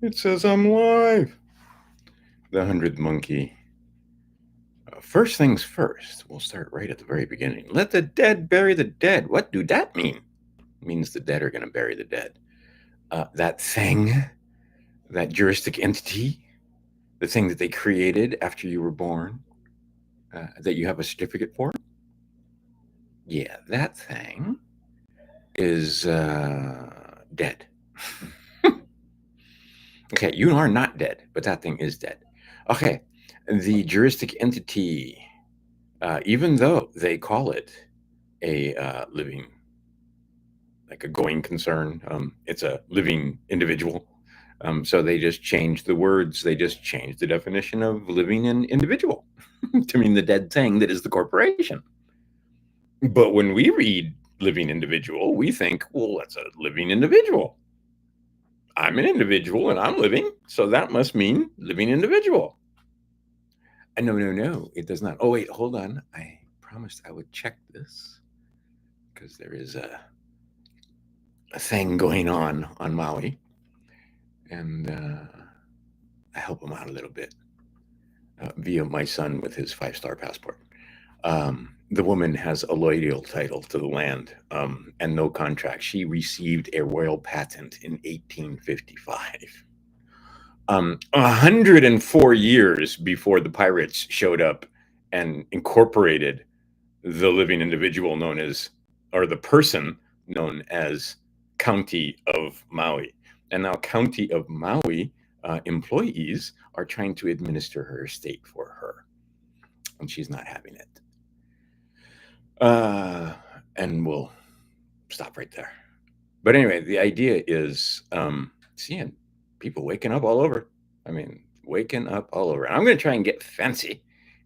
It says I'm live. The 100th Monkey. First things first, we'll start right at the very beginning. Let the dead bury the dead. What do that mean? It means the dead are going to bury the dead. That thing, that juristic entity, the thing that they created after you were born, that you have a certificate for, yeah, that thing is dead. Okay, you are not dead, but that thing is dead. Okay, the juristic entity, even though they call it a living, like a going concern, it's a living individual. So they just changed the words, they just changed the definition of living and individual to mean the dead thing that is the corporation. But when we read living individual, we think, well, that's a living individual. I'm an individual and I'm living, so that must mean living individual. No, it does not. Oh, wait, hold on. I promised I would check this because there is a thing going on Maui, and I help him out a little bit via my son with his 5-star passport. The woman has a loyal title to the land and no contract. She received a royal patent in 1855. 104 years before the pirates showed up and incorporated the living individual known as, or the person known as County of Maui. And now County of Maui employees are trying to administer her estate for her. And she's not having it. And we'll stop right there. But anyway, the idea is seeing people waking up all over. I mean, waking up all over. I'm going to try and get fancy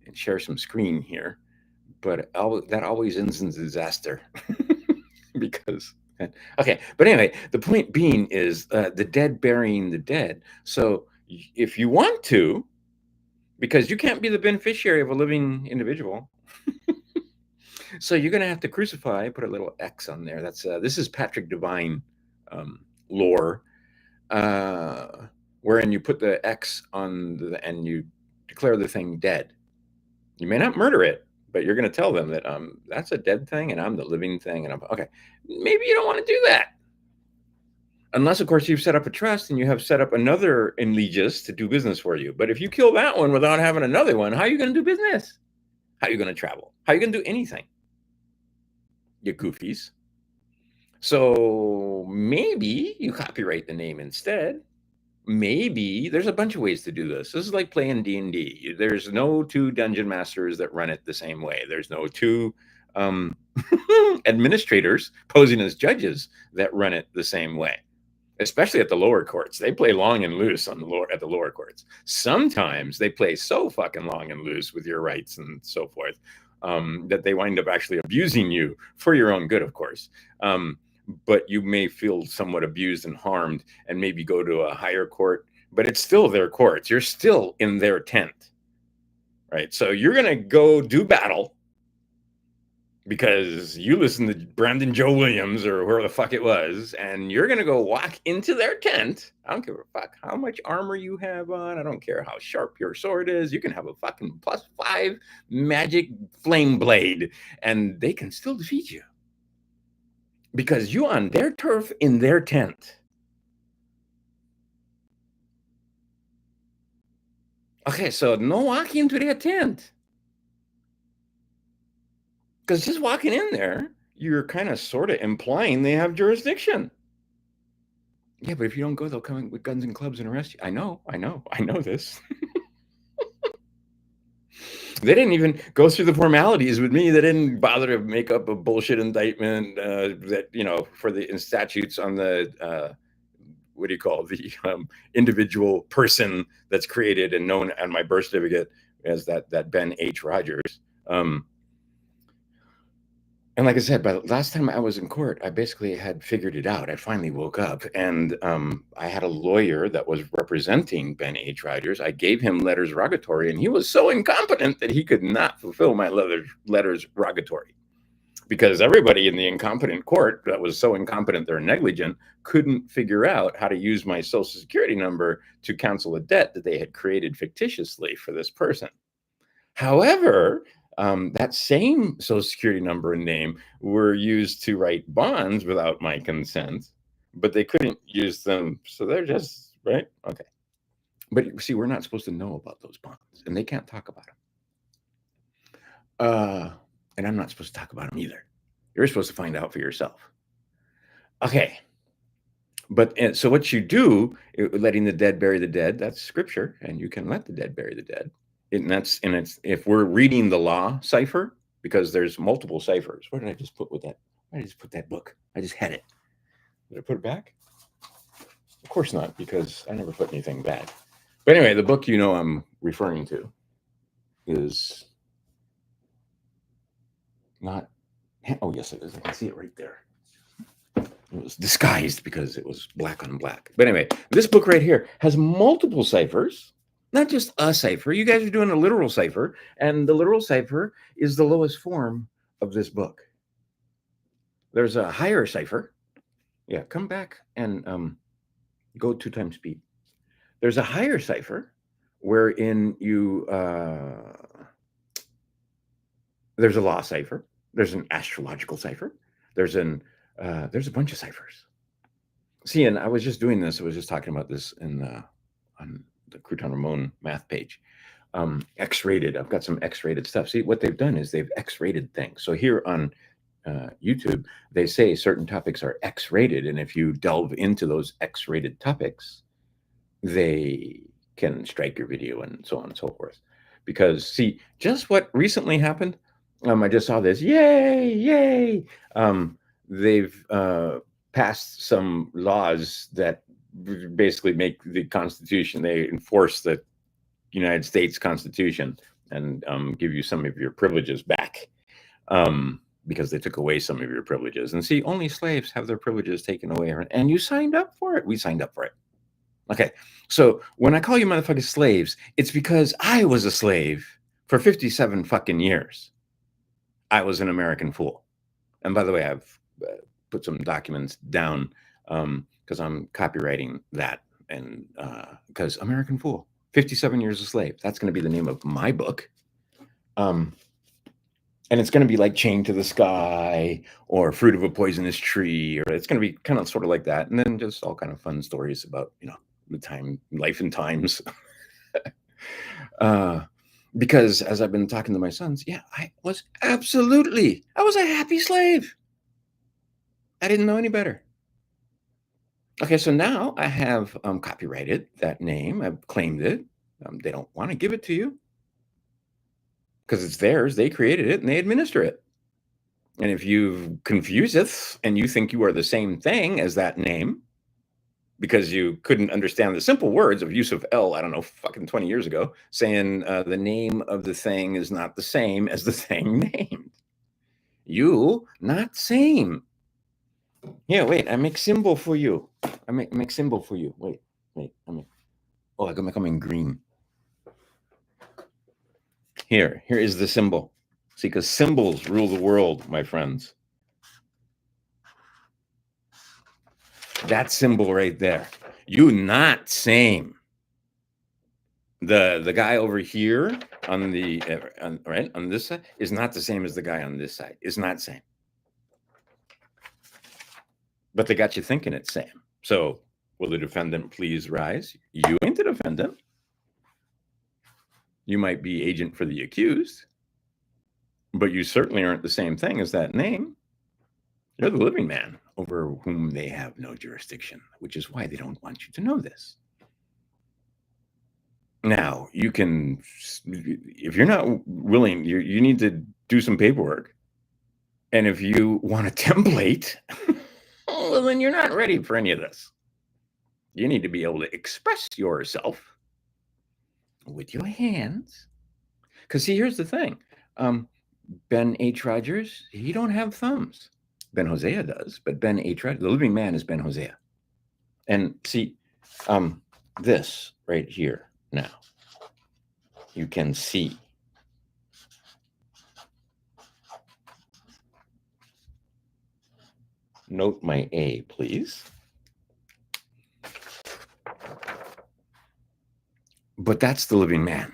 and share some screen here, but that always ends in disaster because. Okay, but anyway, the point being is the dead burying the dead. So if you want to, because you can't be the beneficiary of a living individual, so you're going to have to crucify, put a little X on there. That's this is Patrick Devine lore, wherein you put the X on and you declare the thing dead. You may not murder it, but you're going to tell them that that's a dead thing and I'm the living thing. And I'm okay. Maybe you don't want to do that. Unless, of course, you've set up a trust and you have set up another Enlegis to do business for you. But if you kill that one without having another one, how are you going to do business? How are you going to travel? How are you going to do anything? You goofies. So maybe you copyright the name instead. Maybe there's a bunch of ways to do this. This is like playing D&D. There's no two dungeon masters that run it the same way. There's no two administrators posing as judges that run it the same way. Especially at the lower courts, they play long and loose at the lower courts. Sometimes they play so fucking long and loose with your rights and so forth that they wind up actually abusing you for your own good, of course. But you may feel somewhat abused and harmed and maybe go to a higher court, but it's still their courts. You're still in their tent, right? So you're going to go do battle because you listen to Brandon Joe Williams or whoever the fuck it was, and you're going to go walk into their tent. I don't give a fuck how much armor you have on. I don't care how sharp your sword is. You can have a fucking +5 magic flame blade, and they can still defeat you. Because you on their turf in their tent. Okay, so no walking into their tent. Because just walking in there, you're kind of sort of implying they have jurisdiction. Yeah, but if you don't go, they'll come in with guns and clubs and arrest you. I know this. They didn't even go through the formalities with me. They didn't bother to make up a bullshit indictment that, for the statutes on the what do you call the individual person that's created and known on my birth certificate as that Ben H. Rogers. And like I said, by the last time I was in court, I basically had figured it out. I finally woke up, and I had a lawyer that was representing Ben H. Rogers. I gave him letters rogatory, and he was so incompetent that he could not fulfill my letters rogatory. because everybody in the incompetent court that was so incompetent they're negligent couldn't figure out how to use my social security number to cancel a debt that they had created fictitiously for this person. However, that same social security number and name were used to write bonds without my consent, but they couldn't use them. So they're just, right? Okay. But see, we're not supposed to know about those bonds, and they can't talk about them. And I'm not supposed to talk about them either. You're supposed to find out for yourself. Okay. But so what you do, letting the dead bury the dead, that's scripture, and you can let the dead bury the dead. And it's if we're reading the law cipher, because there's multiple ciphers. Where did I just put with that? I just put that book. I just had it. Did I put it back? Of course not, because I never put anything back. But anyway, the book I'm referring to is not. Oh yes, it is. I can see it right there. It was disguised because it was black on black. But anyway, this book right here has multiple ciphers, not just a cipher. You guys are doing a literal cipher, and the literal cipher is the lowest form of this book. There's a higher cipher. Yeah, come back and go 2 times speed. There's a higher cipher wherein there's a law cipher. There's an astrological cipher. There's a bunch of ciphers. See, and I was just doing this. I was just talking about this on the Crouton Ramon math page. X-rated. I've got some X-rated stuff. See, what they've done is they've X-rated things. So here on YouTube, they say certain topics are X-rated, and if you delve into those X-rated topics, they can strike your video and so on and so forth. Because see, just what recently happened. I just saw this. Yay! They've passed some laws that basically make the Constitution. They enforce the United States Constitution and give you some of your privileges back because they took away some of your privileges. And see, only slaves have their privileges taken away. And you signed up for it. We signed up for it. Okay, so when I call you motherfuckers slaves, it's because I was a slave for 57 fucking years. I was an American fool. And by the way, I've put some documents down because I'm copywriting that. And because American Fool, 57 Years a Slave. That's going to be the name of my book. And it's going to be like Chained to the Sky or Fruit of a Poisonous Tree, or it's going to be kind of sort of like that. And then just all kind of fun stories about, the time, life and times. Because as I've been talking to my sons, I was a happy slave. I didn't know any better. Okay, so now I have copyrighted that name. I've claimed it. They don't want to give it to you because it's theirs. They created it and they administer it. And if you confuse it and you think you are the same thing as that name because you couldn't understand the simple words of Yusuf L, I don't know, fucking 20 years ago, saying the name of the thing is not the same as the thing named. You, not same. Yeah, wait, I make symbol for you. I make symbol for you. Wait, I gotta make them in green. Here is the symbol. See, because symbols rule the world, my friends. That symbol right there. You not same. The guy over here on the on this side is not the same as the guy on this side. It's not same. But they got you thinking it's same. So will the defendant please rise? You ain't the defendant. You might be agent for the accused, but you certainly aren't the same thing as that name. You're the living man over whom they have no jurisdiction, which is why they don't want you to know this. Now, you can, if you're not willing, you need to do some paperwork. And if you want a template, well, then you're not ready for any of this. You need to be able to express yourself with your hands. Because see, here's the thing. Ben H. Rogers, he don't have thumbs. Ben Hosea does, but Ben H. Rogers, the living man is Ben Hosea. And see, this right here now, you can see. Note my A, please. But that's the living man.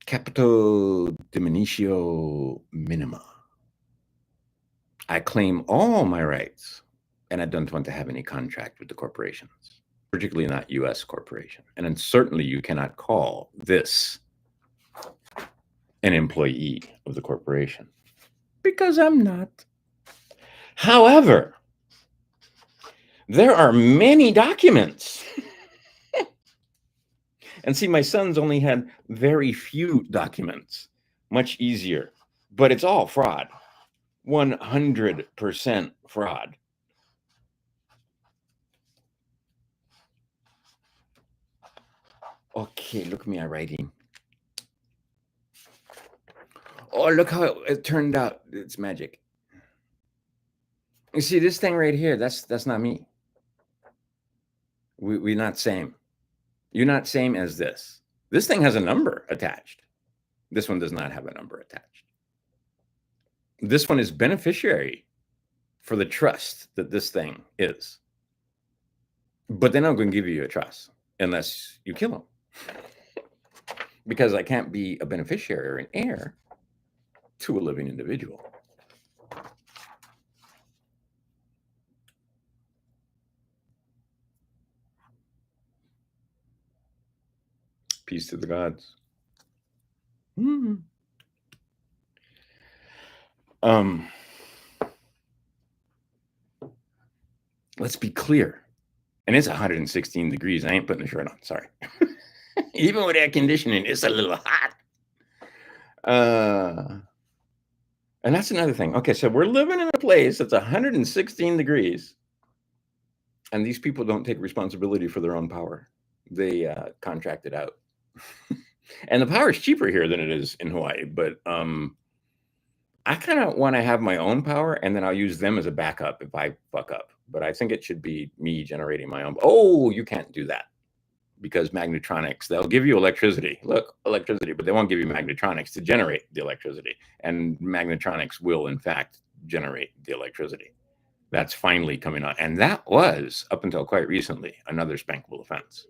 Capito diminutio minima. I claim all my rights, and I don't want to have any contract with the corporations, particularly not U.S. corporation. And then certainly you cannot call this an employee of the corporation, because I'm not. However, there are many documents. And see, my sons only had very few documents, much easier, but it's all fraud. 100% fraud. Okay, look at me writing. Oh, look how it turned out. It's magic. You see this thing right here, that's not me. We're not same. You're not same as this. This thing has a number attached. This one does not have a number attached. This one is beneficiary for the trust that this thing is. But they're not going to give you a trust unless you kill them. Because I can't be a beneficiary or an heir to a living individual. Peace to the gods. Let's be clear. And it's 116 degrees. I ain't putting a shirt on. Sorry. Even with air conditioning, it's a little hot. And that's another thing. Okay, so we're living in a place that's 116 degrees. And these people don't take responsibility for their own power. They contract it out. And the power is cheaper here than it is in Hawaii. But I kind of want to have my own power, and then I'll use them as a backup if I fuck up. But I think it should be me generating my own. Oh, you can't do that. Because magnetronics, they'll give you electricity. Look, electricity, but they won't give you magnetronics to generate the electricity. And magnetronics will, in fact, generate the electricity. That's finally coming on. And that was, up until quite recently, another spankable offense.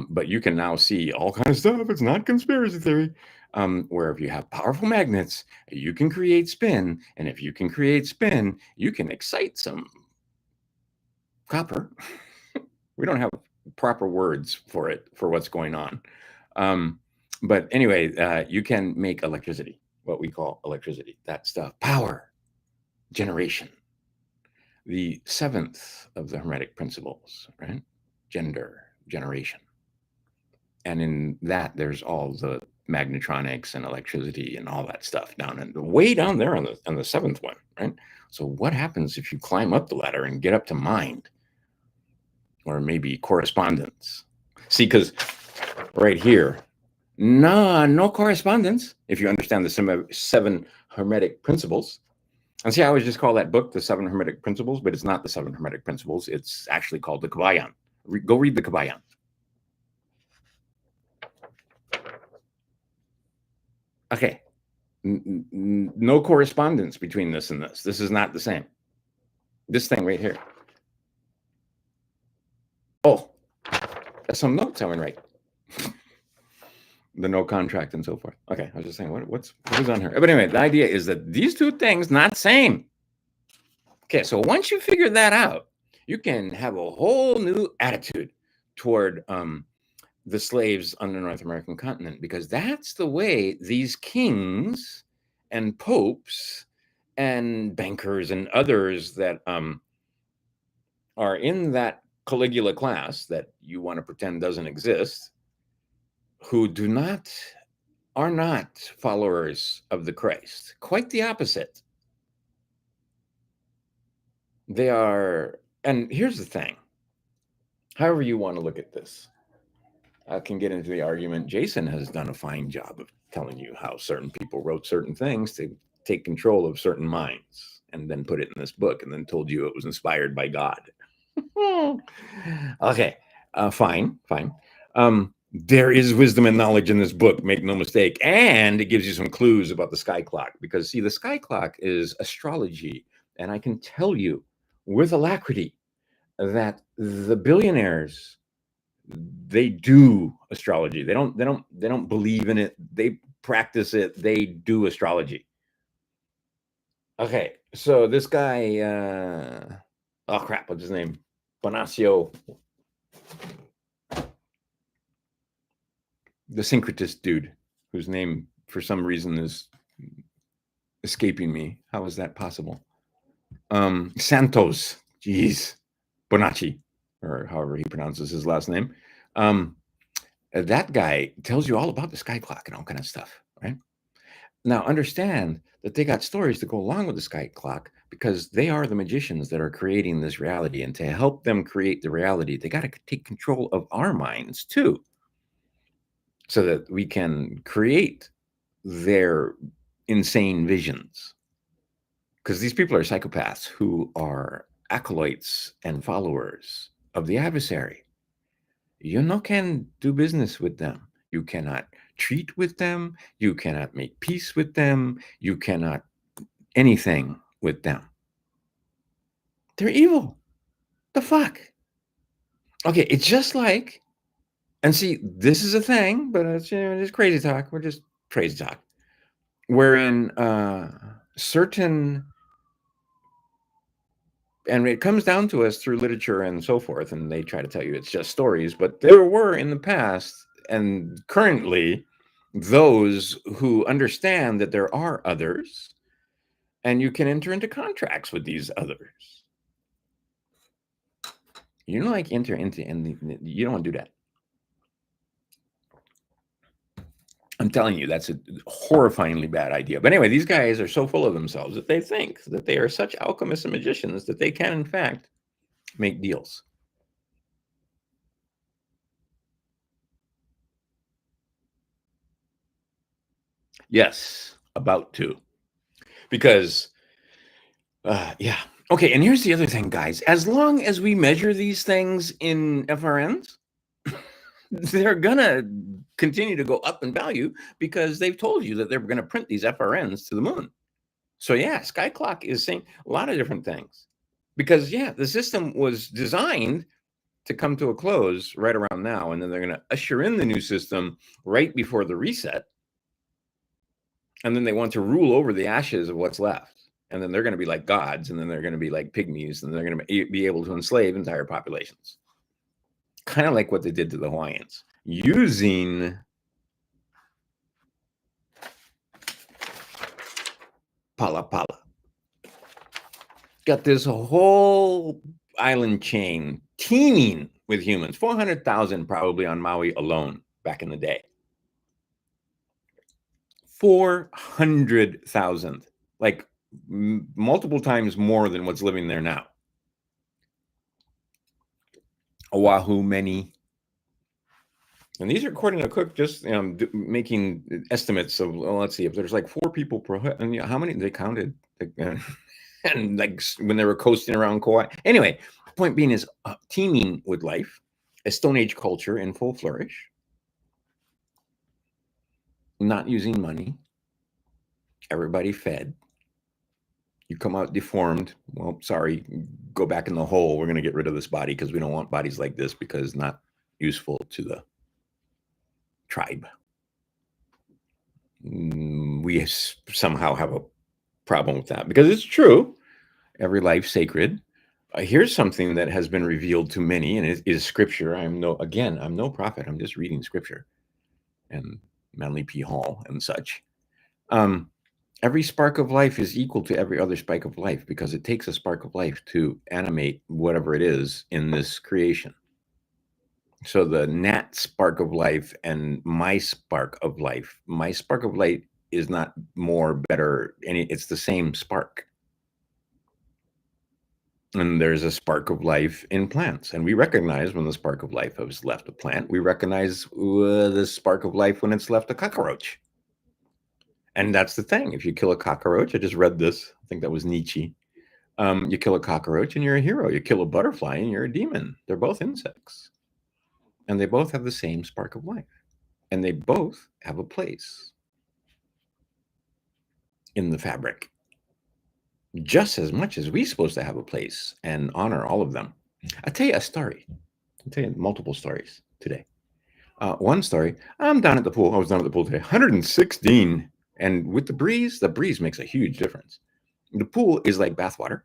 But you can now see all kinds of stuff. It's not conspiracy theory. Where if you have powerful magnets, you can create spin. And if you can create spin, you can excite some copper. We don't have proper words for it, for what's going on. But anyway, you can make electricity, what we call electricity, that stuff, power, generation. The seventh of the Hermetic principles, right? Gender, generation. And in that, there's all the magnetronics and electricity and all that stuff down and way down there on the seventh one, right? So what happens if you climb up the ladder and get up to mind? Or maybe correspondence. See, because right here, no correspondence, if you understand the 7 Hermetic principles. And see, I always just call that book the 7 Hermetic principles, but it's not the 7 Hermetic principles. It's actually called the Kabayan. Go read the Kabayan. Okay. No correspondence between this and this. This is not the same. This thing right here. Oh, that's some notes I went right. The no contract and so forth. Okay, I was just saying, what is on here? But anyway, the idea is that these two things not same. Okay, so once you figure that out, you can have a whole new attitude toward the slaves on the North American continent, because that's the way these kings and popes and bankers and others that are in that Caligula class that you want to pretend doesn't exist, who are not followers of the Christ. Quite the opposite. They are, and here's the thing, however you want to look at this, I can get into the argument. Jason has done a fine job of telling you how certain people wrote certain things to take control of certain minds and then put it in this book and then told you it was inspired by God. Okay, fine. There is wisdom and knowledge in this book, make no mistake. And it gives you some clues about the sky clock because, see, the sky clock is astrology. And I can tell you with alacrity that the billionaires, they do astrology. They don't believe in it. They practice it. They do astrology. Okay, so this guy, oh crap, what's his name? Bonacio, the syncretist dude, whose name for some reason is escaping me. How is that possible? Santos, jeez, Bonacci, or however he pronounces his last name. That guy tells you all about the sky clock and all kind of stuff, right? Now, understand that they got stories to go along with the sky clock because they are the magicians that are creating this reality. And to help them create the reality, they got to take control of our minds too, so that we can create their insane visions. Because these people are psychopaths who are acolytes and followers of the adversary. You no can do business with them. You cannot treat with them. You cannot make peace with them. You cannot anything with them. They're evil. The fuck? Okay, it's just like, and see, this is a thing, but it's, just crazy talk. We're just crazy talk. Wherein certain, and it comes down to us through literature and so forth, and they try to tell you it's just stories, but there were in the past and currently those who understand that there are others, and you can enter into contracts with these others. You don't like enter into, and you don't want to do that. I'm telling you, that's a horrifyingly bad idea. But anyway, these guys are so full of themselves that they think that they are such alchemists and magicians that they can, in fact, make deals. Yes, about to. Because, yeah. Okay, and here's the other thing, guys. As long as we measure these things in FRNs, they're gonna continue to go up in value because they've told you that they're gonna print these FRNs to the moon. So yeah, Sky Clock is saying a lot of different things. Because yeah, the system was designed to come to a close right around now, and then they're gonna usher in the new system right before the reset. And then they want to rule over the ashes of what's left. And then they're going to be like gods, and then they're going to be like pygmies, and they're going to be able to enslave entire populations. Kind of like what they did to the Hawaiians, using pala pala. Got this whole island chain teeming with humans, 400,000 probably on Maui alone back in the day. 400,000, like multiple times more than what's living there now. Oahu, many. And these are according to Cook, just making estimates of, well, let's see, if there's like 4 people per, and how many they counted, and like when they were coasting around Kauai. Anyway, the point being is teeming with life, a Stone Age culture in full flourish, not using money, everybody fed. You come out deformed, well, sorry, go back in the hole. We're going to get rid of this body because we don't want bodies like this because not useful to the tribe. We somehow have a problem with that because it's true. Every life sacred. Here's something that has been revealed to many, and it is scripture. I'm no prophet. I'm just reading scripture and Manly P. Hall and such. Every spark of life is equal to every other spark of life because it takes a spark of life to animate whatever it is in this creation. So the gnat spark of life and my spark of life is not more, better, it's the same spark. And there's a spark of life in plants. And we recognize when the spark of life has left a plant. We recognize the spark of life when it's left a cockroach. And that's the thing. If you kill a cockroach, I just read this. I think that was Nietzsche. You kill a cockroach and you're a hero. You kill a butterfly and you're a demon. They're both insects. and they both have the same spark of life, and they both have a place in the fabric, just as much as we're supposed to have a place and honor all of them. I'll tell you a story. I'll tell you multiple stories today. One story, I'm down at the pool. I was down at the pool today, 116. And with the breeze makes a huge difference. The pool is like bathwater.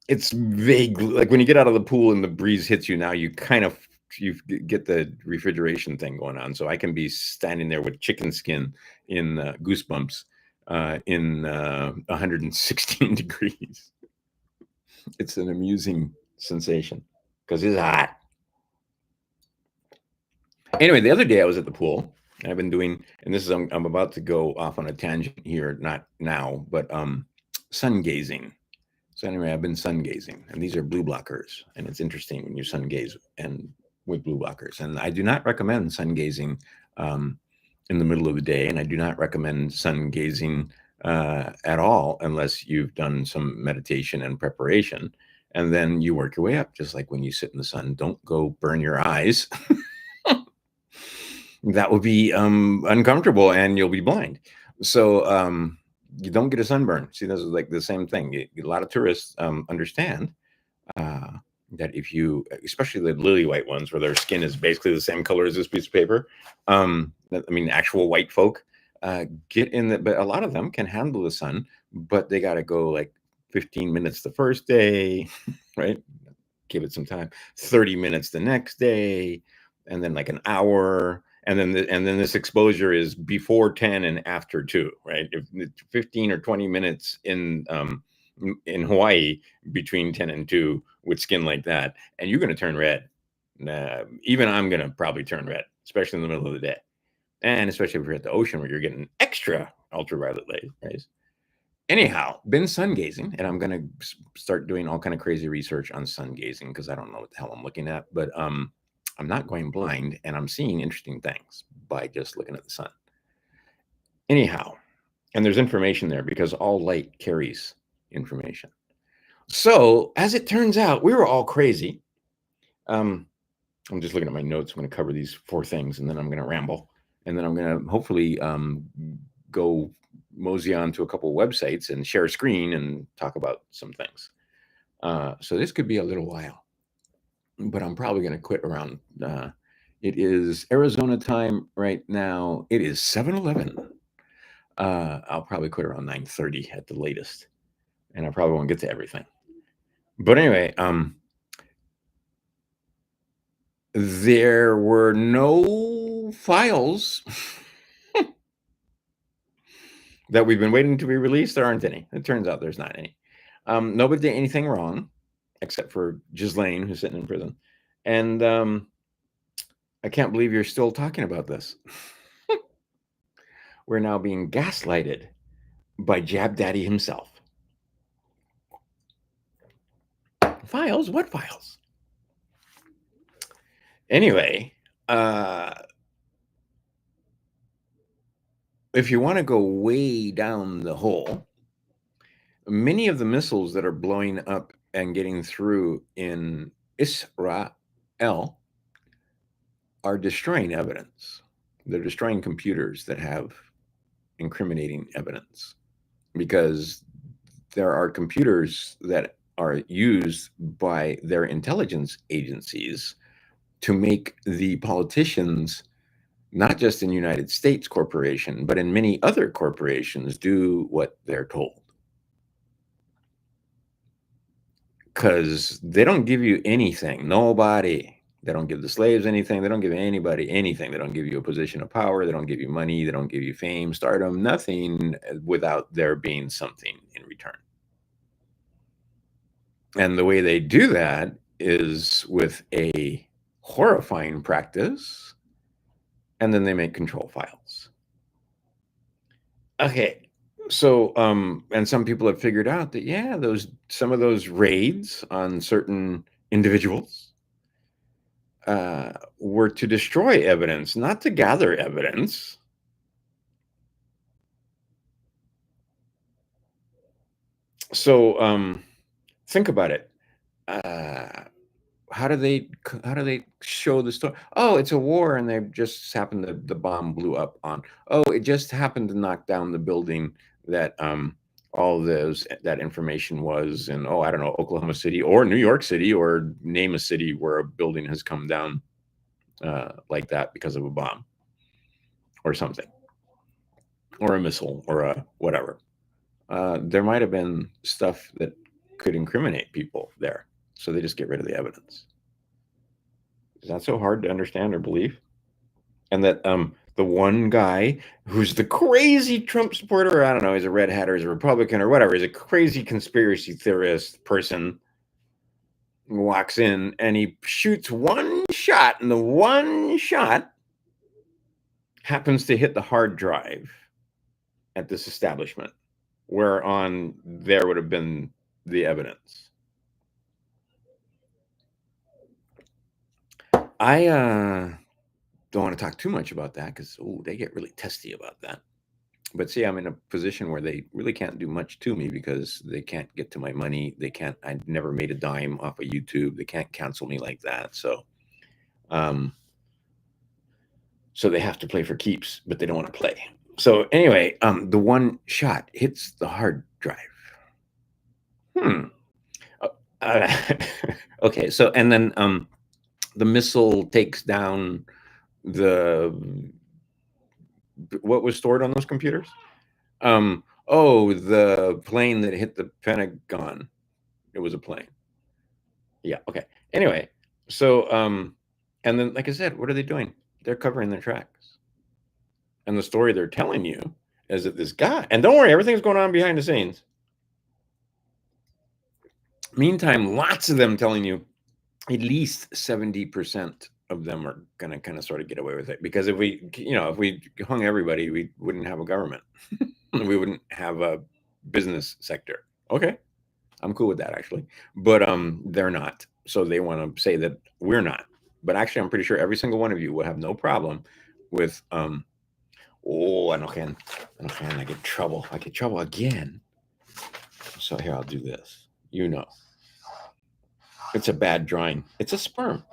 It's vague. Like when you get out of the pool and the breeze hits you now, you get the refrigeration thing going on. So I can be standing there with chicken skin in goosebumps in 116 degrees. It's an amusing sensation because it's hot. Anyway, the other day I was at the pool. I've been doing, and this is I'm about to go off on a tangent here, not now, but sun gazing. So anyway, I've been sun gazing, and these are blue blockers, and it's interesting when you sun gaze and with blue blockers. And I do not recommend sun gazing in the middle of the day, and I do not recommend sun gazing at all unless you've done some meditation and preparation, and then you work your way up, just like when you sit in the sun. Don't go burn your eyes. That will be uncomfortable and you'll be blind. So you don't get a sunburn. See, this is like the same thing. A lot of tourists understand that if you, especially the lily white ones, where their skin is basically the same color as this piece of paper, I mean, actual white folk get in the, but a lot of them can handle the sun, but they got to go like 15 minutes the first day, right? Give it some time, 30 minutes the next day, and then like an hour, and then this exposure is before 10 and after 2, right? If 15 or 20 minutes in Hawaii between 10 and 2 with skin like that, and you're going to turn red. Even I'm going to probably turn red, especially in the middle of the day, and especially if you're at the ocean where you're getting extra ultraviolet rays. Anyhow, been sun gazing, and I'm going to start doing all kind of crazy research on sun gazing because I don't know what the hell I'm looking at, but I'm not going blind, and I'm seeing interesting things by just looking at the sun. Anyhow, and there's information there because all light carries information. So as it turns out, we were all crazy. I'm just looking at my notes. I'm going to cover these 4 things, and then I'm going to ramble, and then I'm going to hopefully go mosey on to a couple of websites and share a screen and talk about some things. So this could be a little while, but I'm probably going to quit around. It is Arizona time right now. It is 7:11. I'll probably quit around 9:30 at the latest, and I probably won't get to everything. But anyway, there were no files that we've been waiting to be released. There aren't any. It turns out there's not any. Nobody did anything wrong, except for Ghislaine, who's sitting in prison. And I can't believe you're still talking about this. We're now being gaslighted by Jab Daddy himself. Files? What files? Anyway, if you want to go way down the hole, many of the missiles that are blowing up and getting through in Israel are destroying evidence. They're destroying computers that have incriminating evidence because there are computers that are used by their intelligence agencies to make the politicians, not just in United States corporation, but in many other corporations, do what they're told. Because they don't give you anything. Nobody. They don't give the slaves anything. They don't give anybody anything. They don't give you a position of power. They don't give you money. They don't give you fame, stardom, nothing without there being something in return. And the way they do that is with a horrifying practice, and then they make control files. Okay. So, and some people have figured out that, yeah, some of those raids on certain individuals were to destroy evidence, not to gather evidence. So think about it. How how do they show the story? Oh, it's a war, and they just happened to the bomb blew up on. Oh, it just happened to knock down the building that all that information was in. Oh, I don't know, Oklahoma City or New York City, or name a city where a building has come down like that because of a bomb or something, or a missile, or a whatever. There might have been stuff that could incriminate people there, so they just get rid of the evidence. Is that so hard to understand or believe? And that the one guy who's the crazy Trump supporter, or I don't know, he's a red hat or he's a Republican or whatever, he's a crazy conspiracy theorist person, walks in and he shoots one shot, and the one shot happens to hit the hard drive at this establishment, whereon there would have been the evidence. I don't want to talk too much about that, because they get really testy about that. But see, I'm in a position where they really can't do much to me, because they can't get to my money. They can't. I never made a dime off of YouTube. They can't cancel me like that. So, so they have to play for keeps, but they don't want to play. So anyway, the one shot hits the hard drive. Okay. So, and then the missile takes down what was stored on those computers. The plane that hit the Pentagon. It was a plane. Yeah. Okay. Anyway, so and then, like I said, what are they doing? They're covering their tracks. And the story they're telling you is that this guy, and don't worry, everything's going on behind the scenes. Meantime, lots of them telling you at least 70% of them are going to kind of sort of get away with it. Because if we hung everybody, we wouldn't have a government. We wouldn't have a business sector. Okay. I'm cool with that, actually. But they're not. So they want to say that we're not. But actually, I'm pretty sure every single one of you will have no problem with I get trouble. I get trouble again. So here, I'll do this. It's a bad drawing. It's a sperm.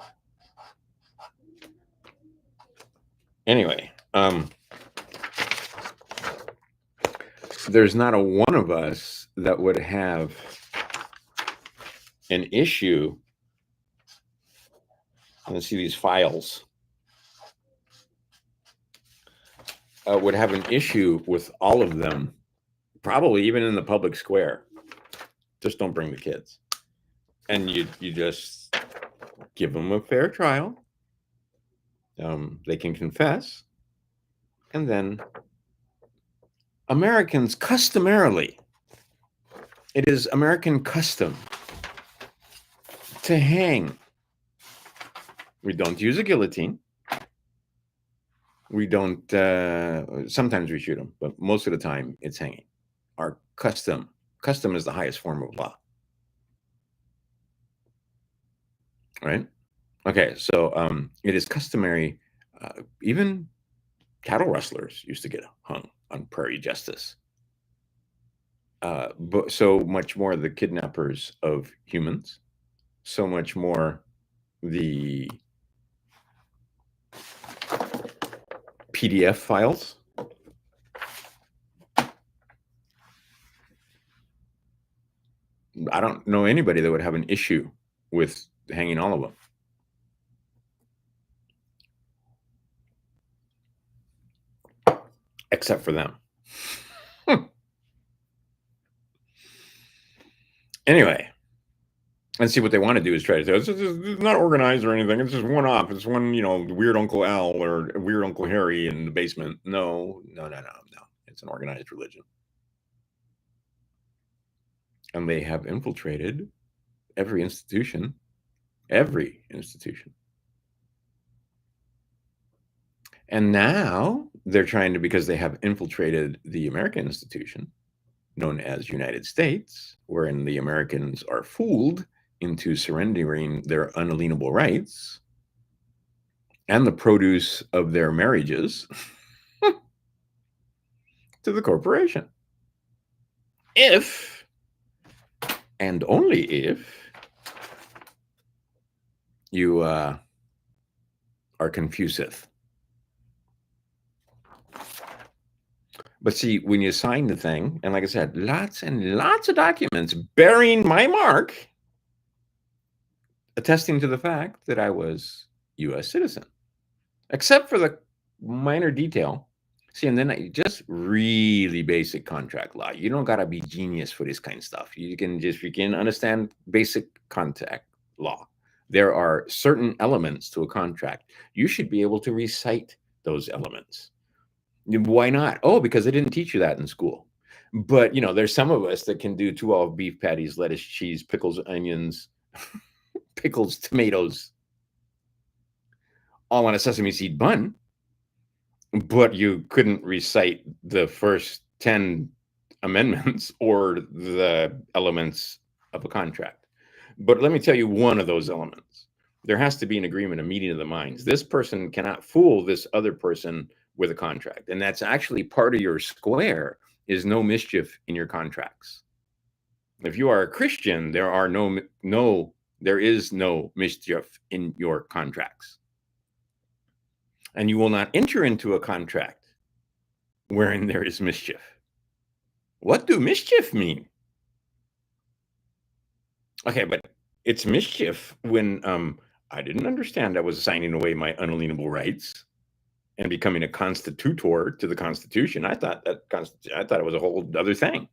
Anyway, there's not a one of us that would have an issue. Let's see these files. Would have an issue with all of them, probably even in the public square. Just don't bring the kids. And you just give them a fair trial. They can confess. And then Americans, customarily, it is American custom to hang. We don't use a guillotine. We don't, sometimes we shoot them, but most of the time it's hanging. Our custom is the highest form of law. Right? Okay, so it is customary, even cattle rustlers used to get hung on prairie justice. But so much more the kidnappers of humans, so much more the PDF files. I don't know anybody that would have an issue with hanging all of them. Except for them. Anyway, and see what they want to do is try to say it's not organized or anything. It's just one off. It's one, weird Uncle Al or weird Uncle Harry in the basement. No. It's an organized religion. And they have infiltrated every institution. And now they're trying to, because they have infiltrated the American institution, known as United States, wherein the Americans are fooled into surrendering their unalienable rights and the produce of their marriages to the corporation. If, and only if, you are confuseth. But see, when you sign the thing, and like I said, lots and lots of documents bearing my mark, attesting to the fact that I was U.S. citizen, except for the minor detail. See, and then just really basic contract law. You don't gotta be genius for this kind of stuff. You can understand basic contract law. There are certain elements to a contract. You should be able to recite those elements. Why not? Oh, because they didn't teach you that in school. But there's some of us that can do 12 beef patties, lettuce, cheese, pickles, onions, pickles, tomatoes, all on a sesame seed bun, but you couldn't recite the first 10 amendments or the elements of a contract. But let me tell you one of those elements. There has to be an agreement, a meeting of the minds. This person cannot fool this other person with a contract. And that's actually part of your square, is no mischief in your contracts. If you are a Christian, there is no mischief in your contracts. And you will not enter into a contract wherein there is mischief. What do mischief mean? Okay, but it's mischief when I didn't understand I was signing away my unalienable rights and becoming a constitutor to the Constitution. I thought it was a whole other thing.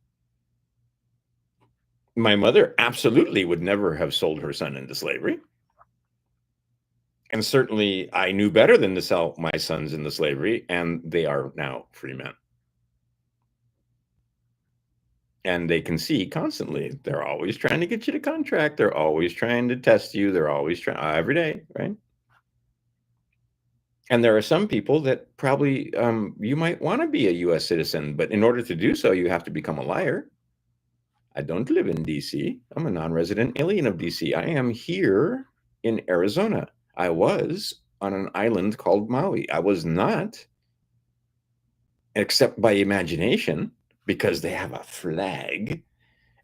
My mother absolutely would never have sold her son into slavery. And certainly I knew better than to sell my sons into slavery, and they are now free men. And they can see constantly. They're always trying to get you to contract. They're always trying to test you. They're always trying every day, right? And there are some people that probably you might want to be a U.S. citizen, but in order to do so, you have to become a liar. I don't live in D.C. I'm a non-resident alien of D.C. I am here in Arizona. I was on an island called Maui. I was not, except by imagination, because they have a flag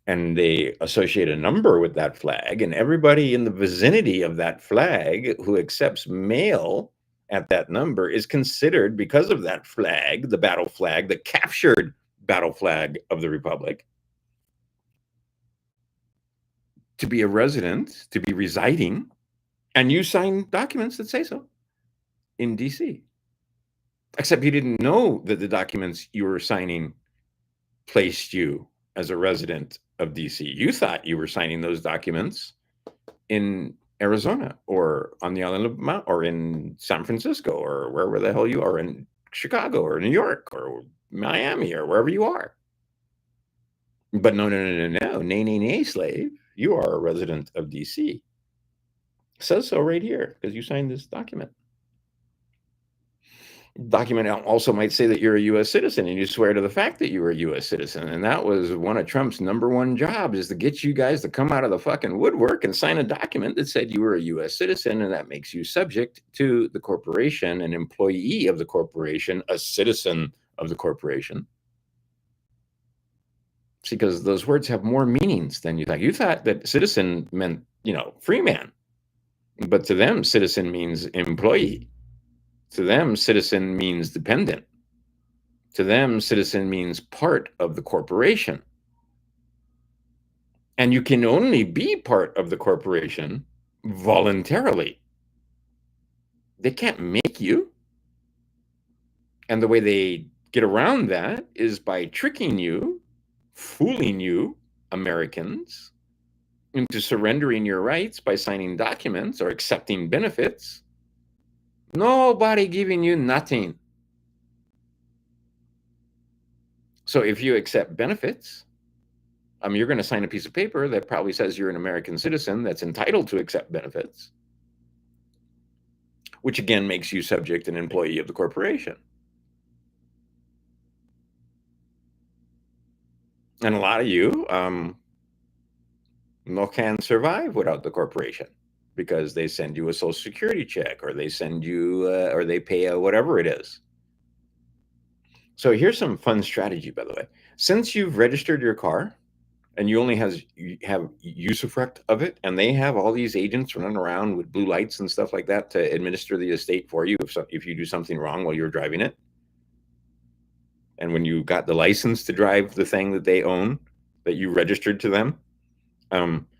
and they associate a number with that flag. And everybody in the vicinity of that flag who accepts mail at that number is considered, because of that flag, the battle flag, the captured battle flag of the Republic, to be a resident, to be residing, and you sign documents that say so in DC. Except you didn't know that the documents you were signing placed you as a resident of DC. You thought you were signing those documents in Arizona or on the island of Mount, or in San Francisco, or wherever the hell you are, in Chicago or New York or Miami or wherever you are. But no, nay, slave. You are a resident of DC. It says so right here because you signed this document. Document also might say that you're a U.S. citizen and you swear to the fact that you were a U.S. citizen. And that was one of Trump's number one jobs, is to get you guys to come out of the fucking woodwork and sign a document that said you were a U.S. citizen. And that makes you subject to the corporation, an employee of the corporation, a citizen of the corporation. See, because those words have more meanings than you thought. You thought that citizen meant, free man. But to them, citizen means employee. To them, citizen means dependent. To them, citizen means part of the corporation. And you can only be part of the corporation voluntarily. They can't make you. And the way they get around that is by tricking you, fooling you, Americans, into surrendering your rights by signing documents or accepting benefits. Nobody giving you nothing. So if you accept benefits, you're going to sign a piece of paper that probably says you're an American citizen that's entitled to accept benefits, which again makes you subject an employee of the corporation. And a lot of you no can survive without the corporation, because they send you a social security check, or they send you, or they pay whatever it is. So here's some fun strategy, by the way. Since you've registered your car, and you have usufruct of it, and they have all these agents running around with blue lights and stuff like that to administer the estate for you if you do something wrong while you're driving it. And when you got the license to drive the thing that they own, that you registered to them,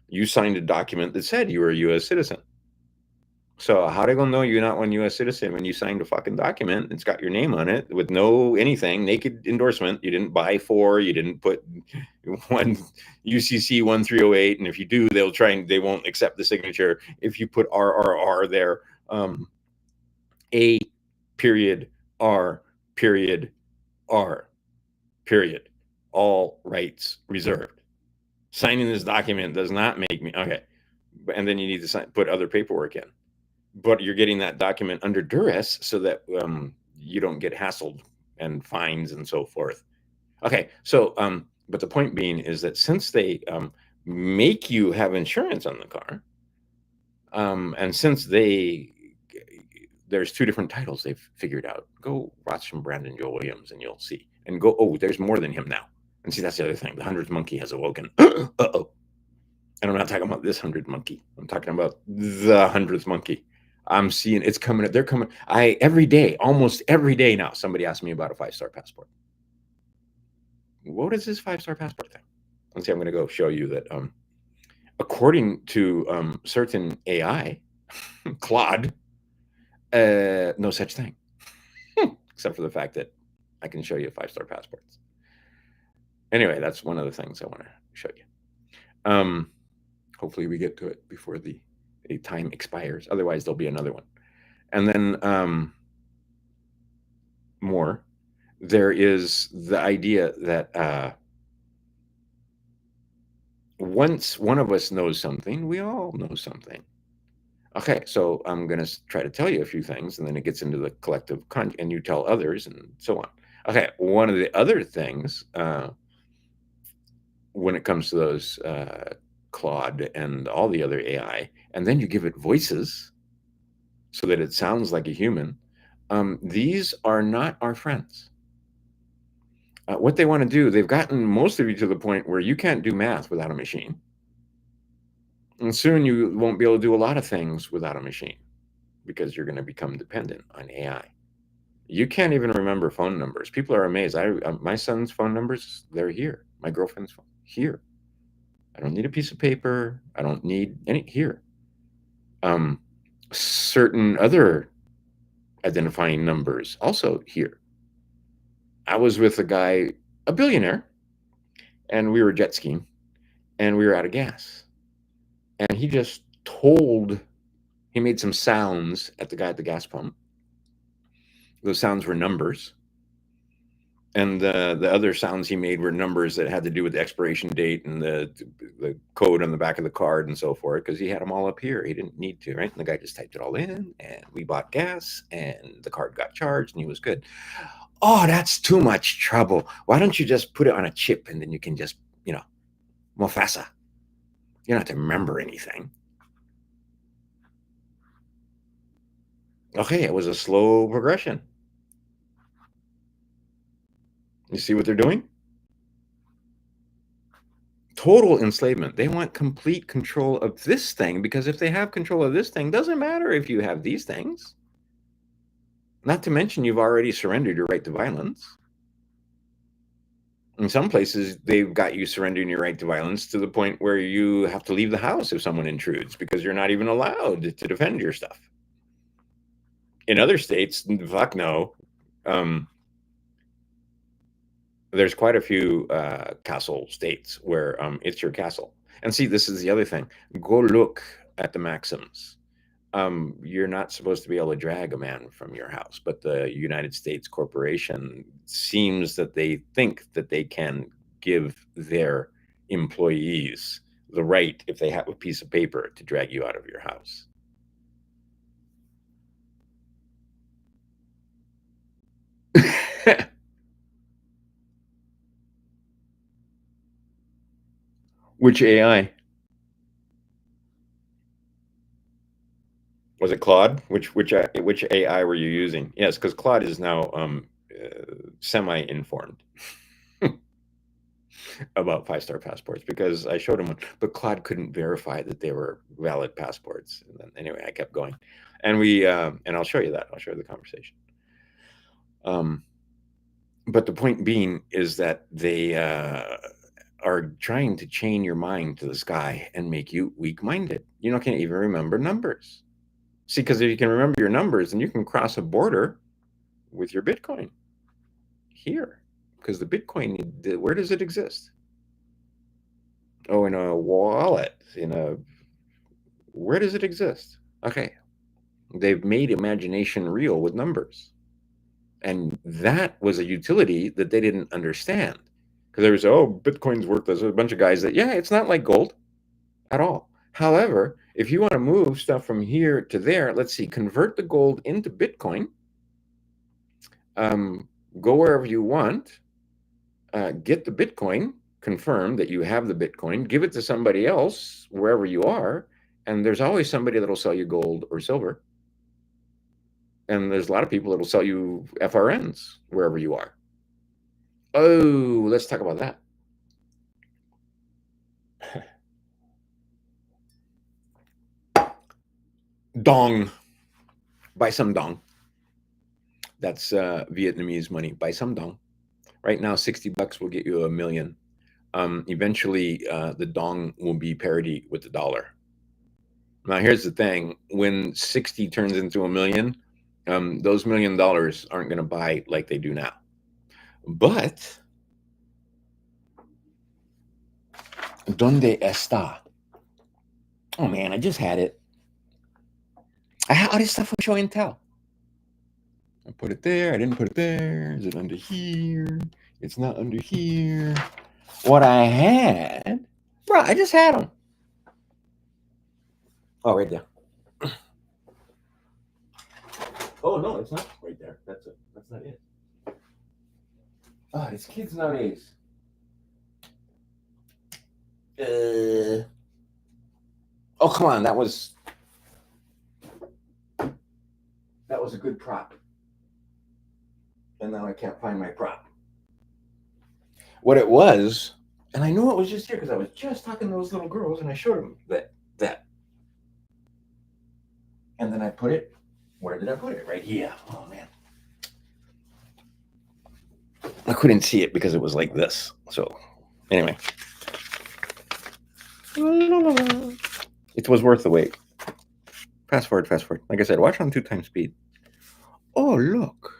you signed a document that said you were a U.S. citizen. So how they gonna know you're not one U.S. citizen when you signed a fucking document? It's got your name on it with no anything, naked endorsement. You didn't buy for, you didn't put one UCC 1308, and if you do, they won't accept the signature. If you put RRR there, A period R period R period, all rights reserved. Signing this document does not make me okay, and then you need to put other paperwork in. But you're getting that document under duress so that you don't get hassled and fines and so forth. Okay, so but the point being is that since they make you have insurance on the car, and since there's two different titles they've figured out. Go watch some Brandon Joe Williams and you'll see. And go, oh, there's more than him now. And see, that's the other thing. The 100th monkey has awoken. Uh-oh. And I'm not talking about this 100th monkey. I'm talking about the 100th monkey. I'm seeing it's coming. They're coming. Every day, almost every day now, somebody asks me about a 5-star passport. What is this 5-star passport thing? Let's see. I'm going to go show you that. According to certain AI, Claude, no such thing, except for the fact that I can show you 5-star passports. Anyway, that's one of the things I want to show you. Hopefully we get to it before the time expires. Otherwise, there'll be another one. And then more. There is the idea that once one of us knows something, we all know something. Okay, so I'm going to try to tell you a few things, and then it gets into the collective and you tell others, and so on. Okay, one of the other things when it comes to those Claude and all the other AI, and then you give it voices so that it sounds like a human, these are not our friends. What they want to do, they've gotten most of you to the point where you can't do math without a machine. And soon you won't be able to do a lot of things without a machine because you're going to become dependent on AI. You can't even remember phone numbers. People are amazed. My son's phone numbers, they're here. My girlfriend's phone, here. I don't need a piece of paper. I don't need any here. Certain other identifying numbers also here. I was with a guy, a billionaire, and we were jet skiing, and we were out of gas. And he just he made some sounds at the guy at the gas pump. Those sounds were numbers. And the other sounds he made were numbers that had to do with the expiration date and the code on the back of the card and so forth, because he had them all up here. He didn't need to, right? And the guy just typed it all in, and we bought gas, and the card got charged, and he was good. Oh, that's too much trouble. Why don't you just put it on a chip, and then you can just, Mufasa. You don't have to remember anything. Okay, it was a slow progression. You see what they're doing? Total enslavement. They want complete control of this thing, because if they have control of this thing, doesn't matter if you have these things. Not to mention you've already surrendered your right to violence. In some places, they've got you surrendering your right to violence to the point where you have to leave the house if someone intrudes, because you're not even allowed to defend your stuff. In other states, fuck no. There's quite a few castle states where it's your castle. And see, this is the other thing. Go look at the maxims. You're not supposed to be able to drag a man from your house, but the United States corporation seems that they think that they can give their employees the right, if they have a piece of paper, to drag you out of your house. Which AI? Was it Claude? Which AI were you using? Yes, because Claude is now semi-informed. about 5-star passports because I showed him one, but Claude couldn't verify that they were valid passports. And then anyway, I kept going, and and I'll show you that. I'll show you the conversation. Um, but the point being is that they are trying to chain your mind to the sky and make you weak-minded. You can't even remember numbers. See, because if you can remember your numbers, then you can cross a border with your Bitcoin here. Because the Bitcoin, where does it exist? Oh, in a wallet. Where does it exist? Okay. They've made imagination real with numbers. And that was a utility that they didn't understand. Because they would say, oh, Bitcoin's worth this. There's a bunch of guys that, yeah, it's not like gold at all. However, if you want to move stuff from here to there, let's see, convert the gold into Bitcoin, go wherever you want, get the Bitcoin, confirm that you have the Bitcoin, give it to somebody else wherever you are, and there's always somebody that'll sell you gold or silver. And there's a lot of people that'll sell you FRNs wherever you are. Oh, let's talk about that. Dong. Buy some dong. That's Vietnamese money. Buy some dong. Right now, $60 will get you $1 million. Eventually, the dong will be parity with the dollar. Now, here's the thing: when 60 turns into $1 million, those $1 million aren't going to buy like they do now. But ¿dónde está? Oh man, I just had it. I had all this stuff on show and tell. I put it there. I didn't put it there. Is it under here? It's not under here. What I had, bro, I just had them. Oh, right there. Oh no, it's not right there. That's it. That's not it. Oh, these kids nowadays. Oh, come on. That was a good prop. And now I can't find my prop. What it was, and I knew it was just here because I was just talking to those little girls and I showed them that. And then I put it, where did I put it? Right here. Oh, man. I couldn't see it because it was like this. So, anyway. It was worth the wait. Fast forward. Like I said, watch on 2x speed. Oh, look.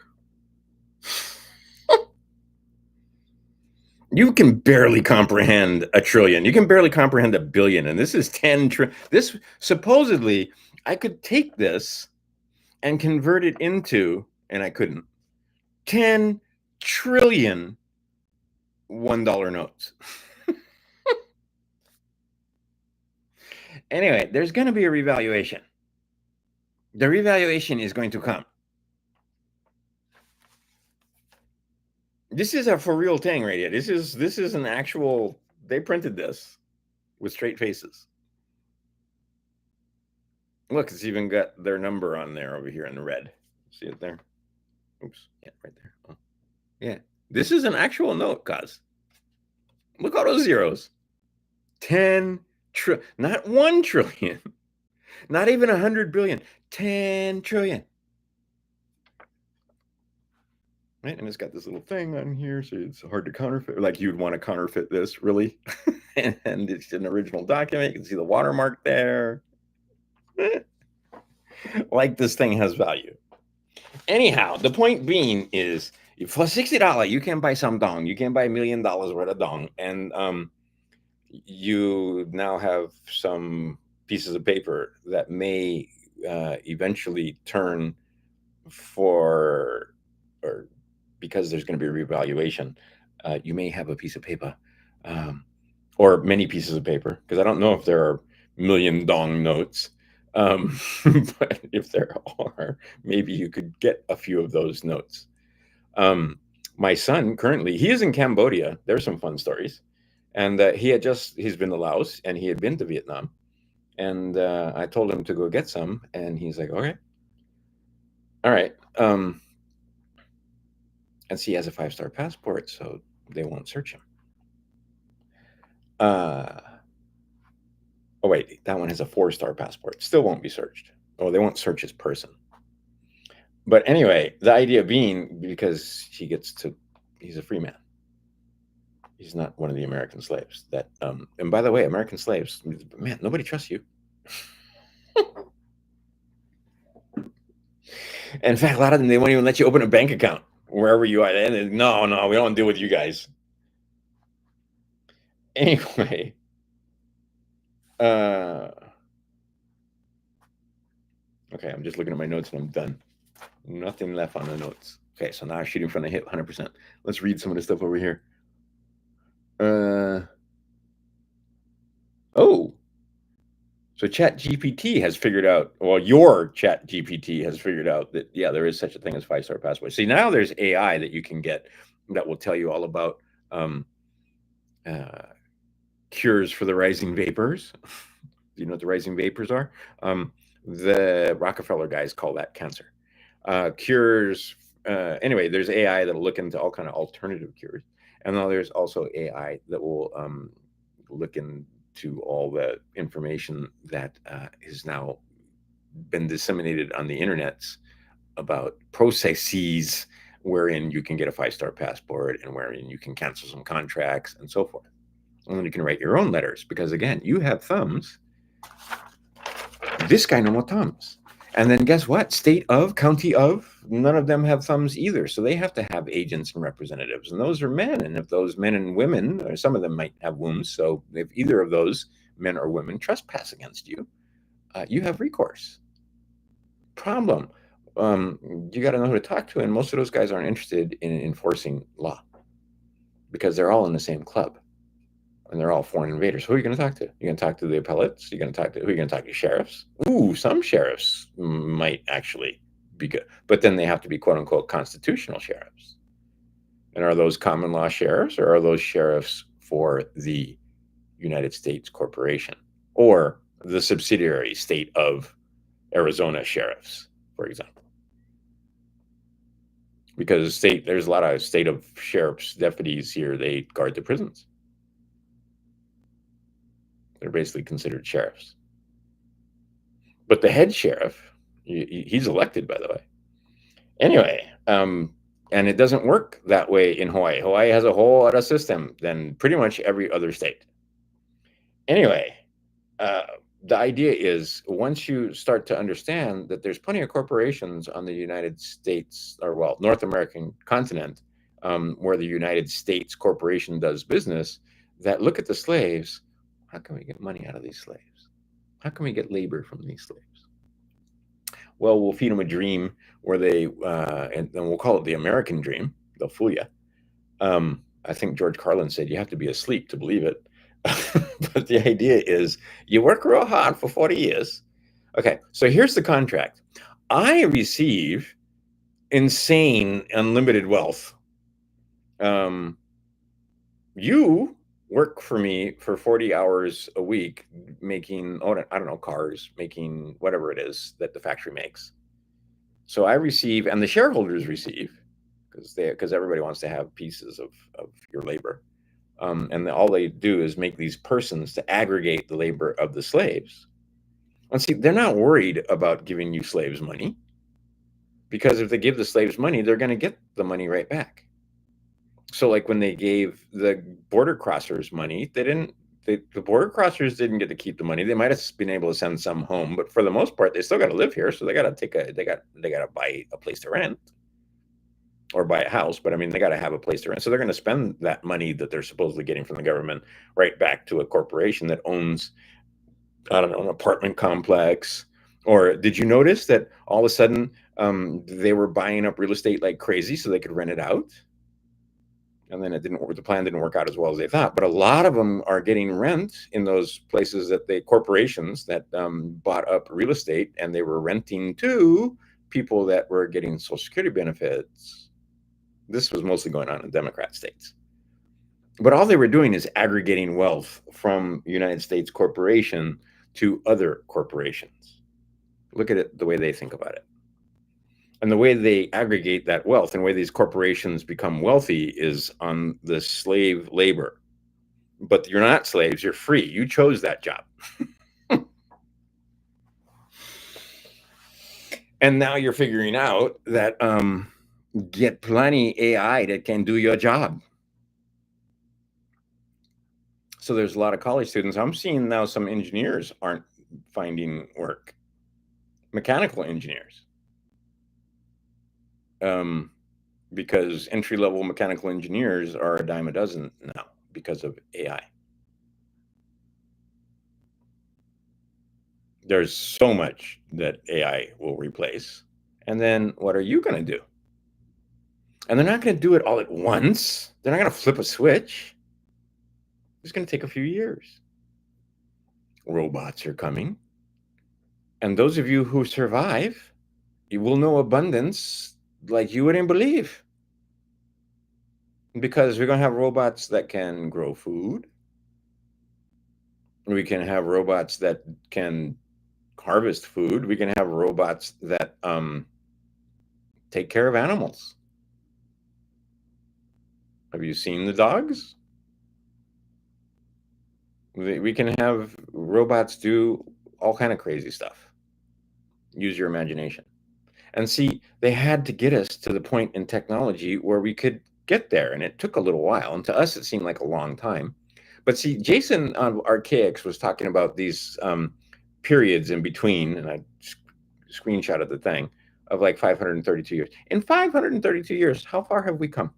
You can barely comprehend a trillion. You can barely comprehend a billion. And this is 10 trillion. This, supposedly, I could take this and convert it into, and I couldn't, 10 trillion $1 notes. Anyway, there's going to be a revaluation. The revaluation is going to come. This is a for real thing right here. This is an actual, they printed this with straight faces. Look, it's even got their number on there over here in the red. See it there? Oops. Yeah, right there. Oh. Yeah. This is an actual note, guys. Look at all those zeros. 10 trillion, not 1 trillion, not even 100 billion, 10 trillion. Right? And it's got this little thing on here, so it's hard to counterfeit. Like you'd want to counterfeit this, really. And it's an original document. You can see the watermark there. Like this thing has value. Anyhow, the point being is, for $60, you can buy some dong. You can buy $1 million worth of dong. And you now have some pieces of paper that may eventually turn because there's going to be a revaluation, you may have a piece of paper or many pieces of paper, because I don't know if there are million dong notes. But if there are, maybe you could get a few of those notes. My son currently, he is in Cambodia. There's some fun stories. And he's been to Laos and he had been to Vietnam. And I told him to go get some. And he's like, okay. All right. And see, he has a 5-star passport, so they won't search him. Oh wait, that one has a 4-star passport. Still won't be searched. Oh, they won't search his person. But anyway, the idea being because he's a free man. He's not one of the American slaves. And by the way, American slaves, man, nobody trusts you. In fact, a lot of them, they won't even let you open a bank account wherever you are. And no, we don't deal with you guys. Anyway, okay, I'm just looking at my notes and I'm done. Nothing left on the notes. Okay, so now I'm shooting from the hip 100%. Let's read some of the stuff over here. So ChatGPT has figured out, well, your ChatGPT has figured out that, yeah, there is such a thing as 5-star passport. See, now there's AI that you can get that will tell you all about cures for the rising vapors. Do you know what the rising vapors are? The Rockefeller guys call that cancer. Cures. Anyway, there's AI that'll look into all kind of alternative cures. And now there's also AI that will look into all the information that has now been disseminated on the internets about processes wherein you can get a 5-star passport and wherein you can cancel some contracts and so forth. And then you can write your own letters because, again, you have thumbs. This guy no more thumbs. And then guess what? State of, county of, none of them have thumbs either. So they have to have agents and representatives. And those are men. And if those men and women, or some of them might have wombs, so if either of those men or women trespass against you, you have recourse. Problem. You got to know who to talk to. And most of those guys aren't interested in enforcing law because they're all in the same club. And they're all foreign invaders. Who are you going to talk to? You're going to talk to the appellates? You're going to talk to who? Are you going to talk to sheriffs? Ooh, some sheriffs might actually be good, but then they have to be quote unquote constitutional sheriffs. And are those common law sheriffs, or are those sheriffs for the United States corporation or the subsidiary state of Arizona sheriffs, for example? Because there's a lot of state of sheriffs deputies here. They guard the prisons. They're basically considered sheriffs. But the head sheriff, he's elected, by the way. Anyway, and it doesn't work that way in Hawaii. Hawaii has a whole other system than pretty much every other state. Anyway, the idea is once you start to understand that there's plenty of corporations on the United States, or well, North American continent, where the United States corporation does business, that look at the slaves. How can we get money out of these slaves? How can we get labor from these slaves? Well, we'll feed them a dream where and we'll call it the American dream. They'll fool you. I think George Carlin said you have to be asleep to believe it. But the idea is you work real hard for 40 years. Okay, so here's the contract. I receive insane, unlimited wealth. You work for me for 40 hours a week making, I don't know, cars, making whatever it is that the factory makes. So I receive, and the shareholders receive, because everybody wants to have pieces of your labor. And all they do is make these persons to aggregate the labor of the slaves. And see, they're not worried about giving you slaves money, because if they give the slaves money, they're going to get the money right back. So like when they gave the border crossers money, the border crossers didn't get to keep the money. They might have been able to send some home, but for the most part, they still got to live here. So they got to buy a place to rent or buy a house. But I mean, they got to have a place to rent. So they're going to spend that money that they're supposedly getting from the government right back to a corporation that owns, I don't know, an apartment complex. Or did you notice that all of a sudden they were buying up real estate like crazy so they could rent it out? And then the plan didn't work out as well as they thought. But a lot of them are getting rent in those places corporations that bought up real estate, and they were renting to people that were getting Social Security benefits. This was mostly going on in Democrat states. But all they were doing is aggregating wealth from United States corporation to other corporations. Look at it the way they think about it. And the way they aggregate that wealth and the way these corporations become wealthy is on the slave labor. but you're not slaves. You're free. You chose that job. And now you're figuring out that get plenty AI that can do your job. So there's a lot of college students. I'm seeing now some engineers aren't finding work, mechanical engineers, because entry-level mechanical engineers are a dime a dozen now because of AI. There's so much that AI will replace. And then what are you going to do? And they're not going to do it all at once. They're not going to flip a switch. It's going to take a few years. Robots are coming. And those of you who survive, you will know abundance like you wouldn't believe. Because we're going to have robots that can grow food. We can have robots that can harvest food. We can have robots that take care of animals. Have you seen the dogs? We can have robots do all kind of crazy stuff. Use your imagination. And see, they had to get us to the point in technology where we could get there. And it took a little while. And to us, it seemed like a long time. But see, Jason on Archaics was talking about these periods in between, and I screenshotted the thing, of like 532 years. In 532 years, how far have we come?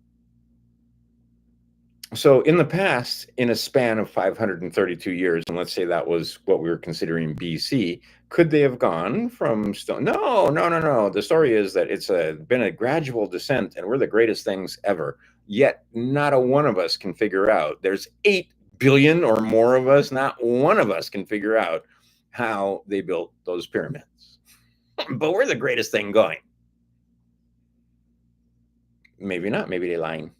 So in the past, in a span of 532 years, and let's say that was what we were considering BC, could they have gone from stone? No, no, no, no. The story is that it's been a gradual descent, and we're the greatest things ever. Yet not a one of us can figure out. There's 8 billion or more of us. Not one of us can figure out how they built those pyramids. But we're the greatest thing going. Maybe not. Maybe they're lying.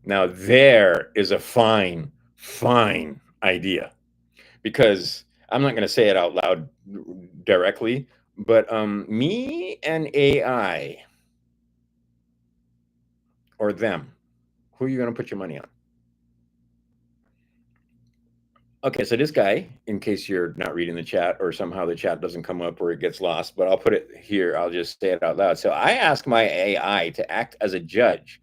Now, there is a fine, fine idea, because I'm not going to say it out loud directly, but me and AI, or them, who are you going to put your money on? Okay, so this guy, in case you're not reading the chat or somehow the chat doesn't come up or it gets lost, but I'll put it here. I'll just say it out loud. So I ask my AI to act as a judge,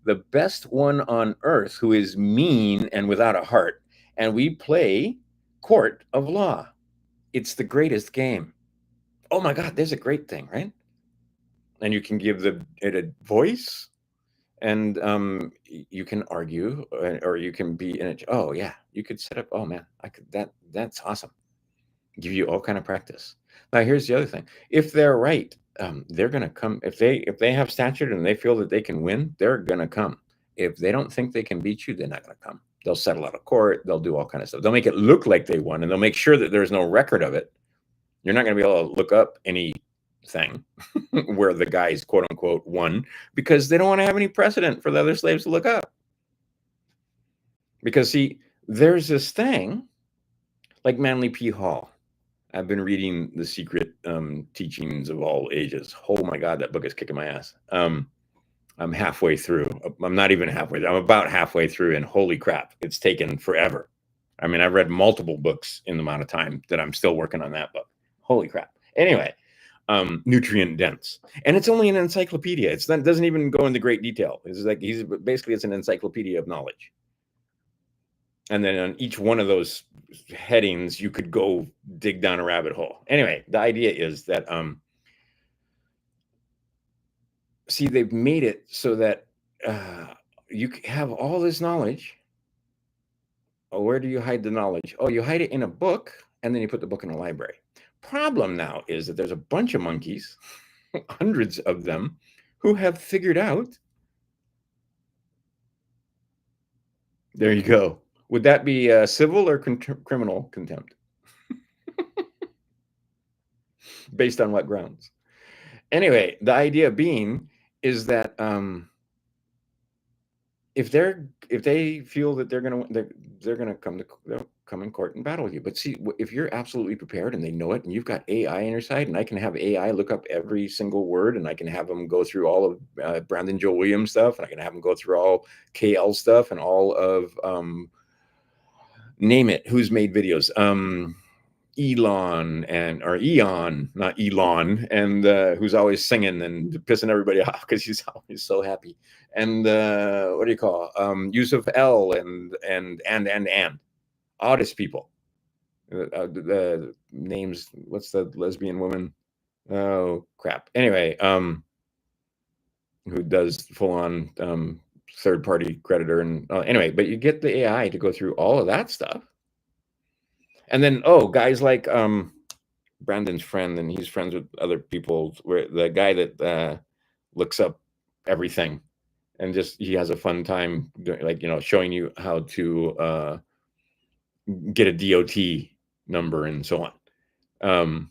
the best one on earth who is mean and without a heart. And we play court of law. It's the greatest game. Oh my God, there's a great thing, right? And you can give it a voice, and you can argue, or you can be in it. Oh yeah, you could set up. Oh man, I could. That's awesome. Give you all kind of practice. Now here's the other thing: if they're right, they're gonna come. If they have stature and they feel that they can win, they're gonna come. If they don't think they can beat you, they're not gonna come. They'll settle out of court. They'll do all kind of stuff. They'll make it look like they won, and they'll make sure that there's no record of it. You're not going to be able to look up anything where the guys, quote unquote, won, because they don't want to have any precedent for the other slaves to look up. Because, see, there's this thing like Manly P. Hall. I've been reading The Secret Teachings of All Ages. Oh my God, that book is kicking my ass. I'm halfway through. I'm not even halfway through. I'm about halfway through, and holy crap, it's taken forever. I mean, I've read multiple books in the amount of time that I'm still working on that book. Holy crap. Anyway, nutrient dense, and it's only an encyclopedia. It doesn't even go into great detail. It's like it's an encyclopedia of knowledge. And then on each one of those headings, you could go dig down a rabbit hole. Anyway, the idea is that see, they've made it so that you have all this knowledge. Oh, where do you hide the knowledge? Oh, you hide it in a book, and then you put the book in a library. Problem now is that there's a bunch of monkeys, hundreds of them, who have figured out. There you go. Would that be civil or criminal contempt? Based on what grounds? Anyway, the idea being is that if they feel that they're gonna they'll come in court and battle with you. But see, if you're absolutely prepared and they know it, and you've got AI on your side, and I can have AI look up every single word, and I can have them go through all of Brandon Joe Williams stuff, and I can have them go through all KL stuff and all of name it, who's made videos. Elon or Eon, not Elon, and who's always singing and pissing everybody off because he's always so happy. And what do you call Yusuf L and oddest people. The names. What's the lesbian woman? Oh crap. Anyway, who does full on third party creditor and anyway, but you get the AI to go through all of that stuff. And then, guys like Brandon's friend, and he's friends with other people. Where the guy that looks up everything, and just he has a fun time, showing you how to get a DOT number and so on.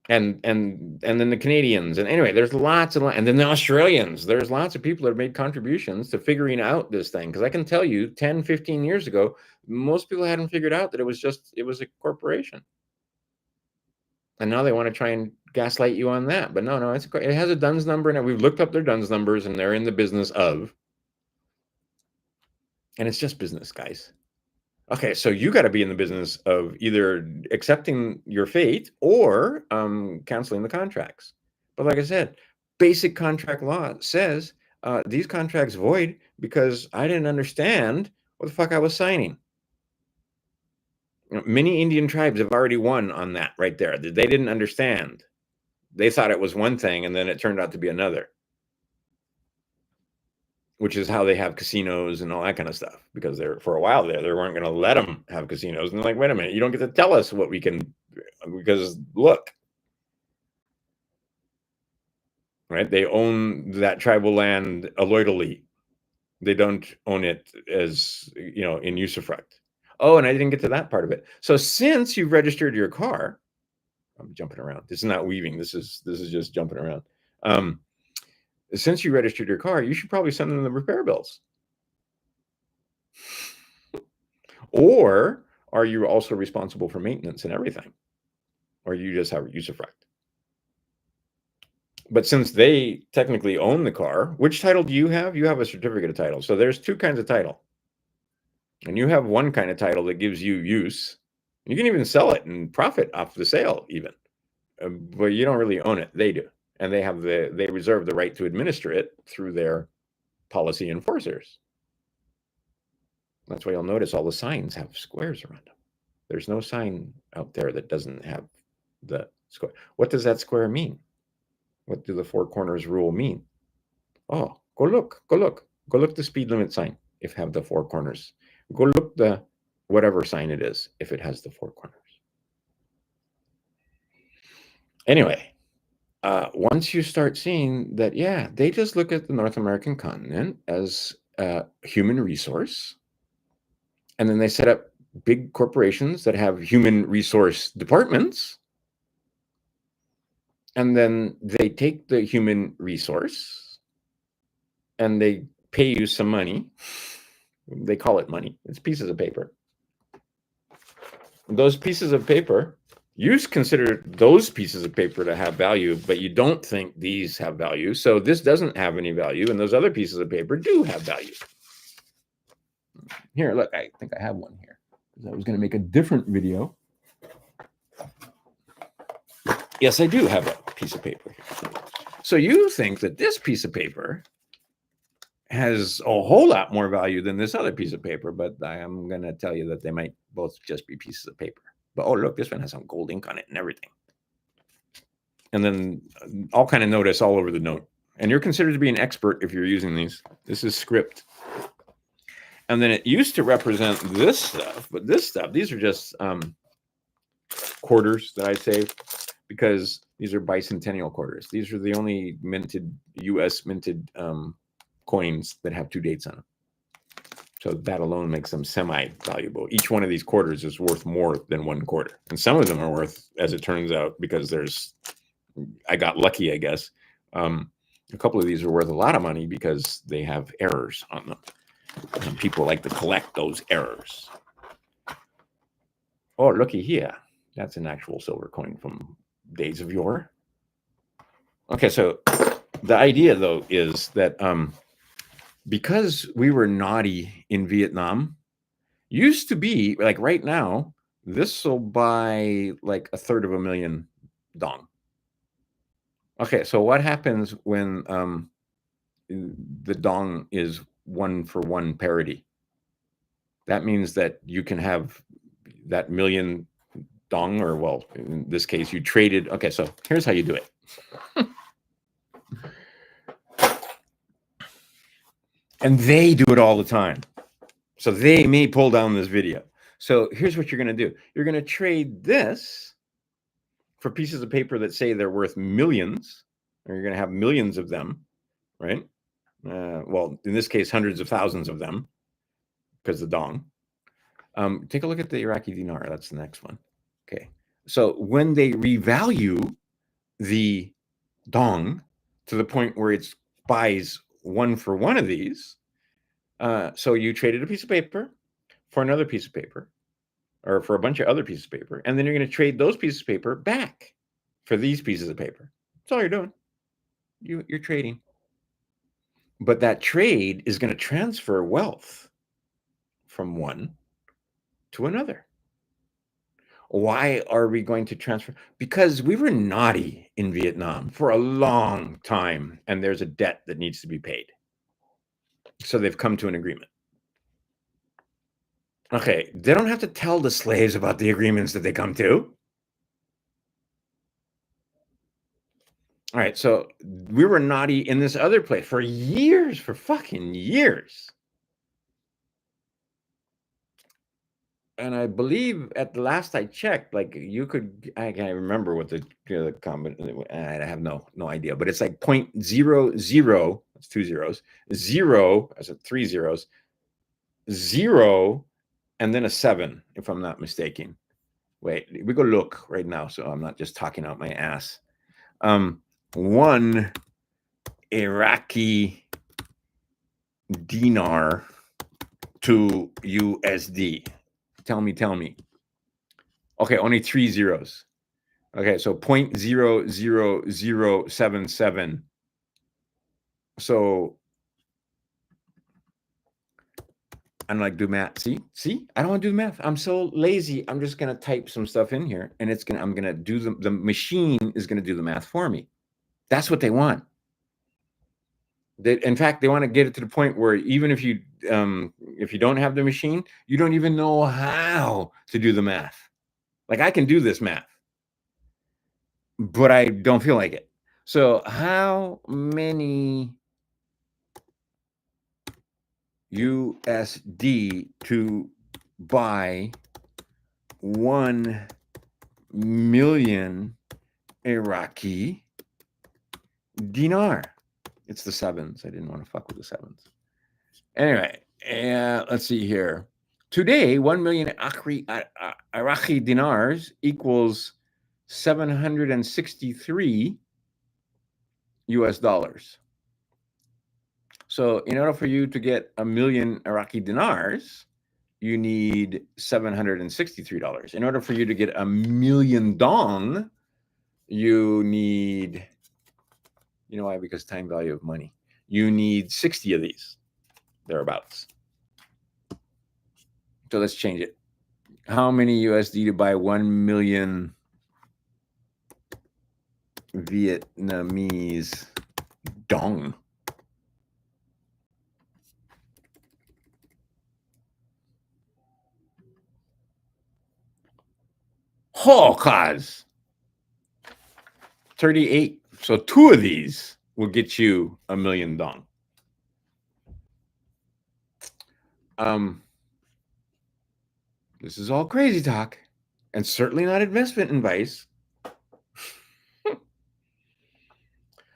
And then the Canadians, and anyway, there's lots and then the Australians. There's lots of people that have made contributions to figuring out this thing. Because I can tell you, 10, 15 years ago, most people hadn't figured out that it was a corporation. And now they want to try and gaslight you on that. But no, it has a DUNS number, and we've looked up their DUNS numbers, and they're in the business of. And it's just business, guys. Okay, so you got to be in the business of either accepting your fate or canceling the contracts. But like I said, basic contract law says these contracts void because I didn't understand what the fuck I was signing. Many Indian tribes have already won on that right there. They didn't understand. They thought it was one thing, and then it turned out to be another. Which is how they have casinos and all that kind of stuff, because for a while they weren't going to let them have casinos. And they're like, wait a minute, you don't get to tell us what we can, because look, right? They own that tribal land alloidally. They don't own it as, in usufruct. Oh, and I didn't get to that part of it. So since you've registered your car, I'm jumping around. This is not weaving. This is just jumping around. Since you registered your car, you should probably send them the repair bills. Or are you also responsible for maintenance and everything? Or you just have usufruct? But since they technically own the car, which title do you have? You have a certificate of title. So there's two kinds of title. And you have one kind of title that gives you use. You can even sell it and profit off the sale even. But you don't really own it. They do. And they reserve the right to administer it through their policy enforcers. That's why you'll notice all the signs have squares around them. There's no sign out there that doesn't have the square. What does that square mean? What do the four corners rule mean? Oh, go look the speed limit sign if it have the four corners. Go look the whatever sign it is if it has the four corners. Anyway. Once you start seeing that, they just look at the North American continent as a human resource, and then they set up big corporations that have human resource departments, and then they take the human resource and they pay you some money. They call it money. It's pieces of paper. Those pieces of paper, you consider those pieces of paper to have value, but you don't think these have value. So this doesn't have any value, and those other pieces of paper do have value. Here, look, I think I have one here, because I was going to make a different video. Yes, I do have a piece of paper here. So you think that this piece of paper has a whole lot more value than this other piece of paper, but I am going to tell you that they might both just be pieces of paper. But oh, look, this one has some gold ink on it and everything. And then I'll kind of notice all over the note. And you're considered to be an expert if you're using these. This is script. And then it used to represent this stuff, but this stuff, these are just quarters that I saved, because these are bicentennial quarters. These are the only U.S. minted coins that have 2 dates on them. So that alone makes them semi-valuable. Each one of these quarters is worth more than 1 quarter. And some of them are worth, as it turns out, because I got lucky, I guess. A couple of these are worth a lot of money because they have errors on them. And people like to collect those errors. Oh, looky here. That's an actual silver coin from days of yore. Okay, so the idea, though, is that because we were naughty in Vietnam, used to be, like right now, this will buy like $350,000 dong. Okay, so what happens when the dong is 1-for-1 parity? That means that you can have that million dong, or well, in this case, you traded. Okay, so here's how you do it. And they do it all the time. So they may pull down this video. So here's what you're going to do. You're going to trade this for pieces of paper that say they're worth millions, or you're going to have millions of them, right? Well, in this case, hundreds of thousands of them, because the dong. Take a look at the Iraqi dinar. That's the next one. Okay. So when they revalue the dong to the point where it buys 1-for-1 of these, so you traded a piece of paper for another piece of paper, or for a bunch of other pieces of paper, and then you're going to trade those pieces of paper back for these pieces of paper. That's all you're doing. You're trading. But that trade is going to transfer wealth from one to another. Why are we going to transfer? Because we were naughty in Vietnam for a long time, and there's a debt that needs to be paid. So they've come to an agreement. Okay, they don't have to tell the slaves about the agreements that they come to. All right, so we were naughty in this other place for years, for fucking years. And I believe at the last I checked, like you could, I can't remember what the comment. I have no idea, but it's like 0.00. That's 2 zeros. 0, that's 3 zeros. 0, and then a 7, if I'm not mistaken. Wait, we go look right now, so I'm not just talking out my ass. 1 Iraqi dinar to USD. Tell me. Okay, only 3 zeros. Okay, so 0.00077. So I'm like, do math. See, I don't want to do math. I'm so lazy. I'm just gonna type some stuff in here, and I'm gonna do the machine is gonna do the math for me. That's what they want. In fact, they want to get it to the point where even if you don't have the machine, you don't even know how to do the math. Like I can do this math, but I don't feel like it. So how many USD to buy 1 million Iraqi dinar? It's the 7s. I didn't want to fuck with the 7s. Anyway, let's see here. Today, 1 million Iraqi dinars equals 763 US dollars. So in order for you to get 1 million Iraqi dinars, you need $763. In order for you to get 1 million dong, you need, you know why? Because time value of money. You need 60 of these, thereabouts. So let's change it. How many USD to buy 1 million Vietnamese dong? Oh, cause 38. So 2 of these will get you 1 million dong. This is all crazy talk, and certainly not investment advice.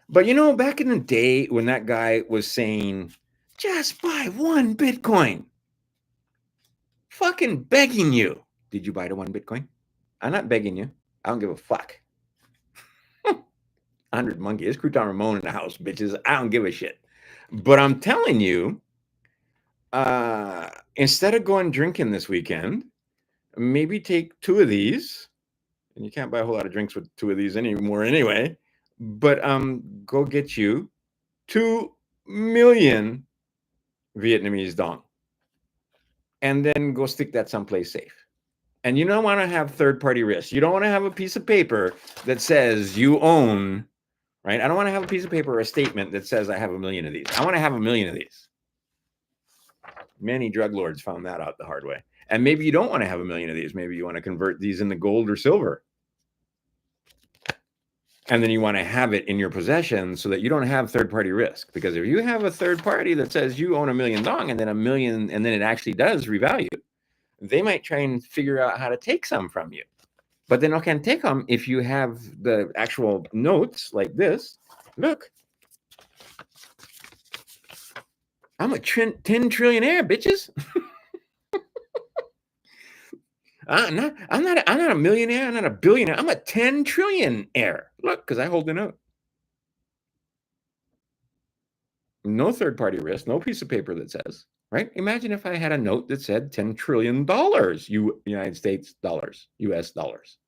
But you know, back in the day when that guy was saying, just buy 1 Bitcoin, fucking begging you. Did you buy the 1 Bitcoin? I'm not begging you. I don't give a fuck. 100 monkey. It's Crouton Ramon in the house, bitches. I don't give a shit. But I'm telling you, instead of going drinking this weekend, maybe take 2 of these. And you can't buy a whole lot of drinks with 2 of these anymore anyway. But go get you 2 million Vietnamese dong. And then go stick that someplace safe. And you don't want to have third-party risk. You don't want to have a piece of paper that says you own, right? I don't want to have a piece of paper or a statement that says I have 1 million of these. I want to have 1 million of these. Many drug lords found that out the hard way. And maybe you don't want to have 1 million of these. Maybe you want to convert these into gold or silver. And then you want to have it in your possession so that you don't have third-party risk. Because if you have a third party that says you own 1 million dong and then 1 million, and then it actually does revalue, they might try and figure out how to take some from you. But they can't take them if you have the actual notes like this. Look. I'm a 10 trillionaire, bitches. I'm not a millionaire. I'm not a billionaire. I'm a 10 trillionaire. Look, because I hold the note. No third-party risk, no piece of paper that says, right? Imagine if I had a note that said $10 trillion, United States dollars, US dollars.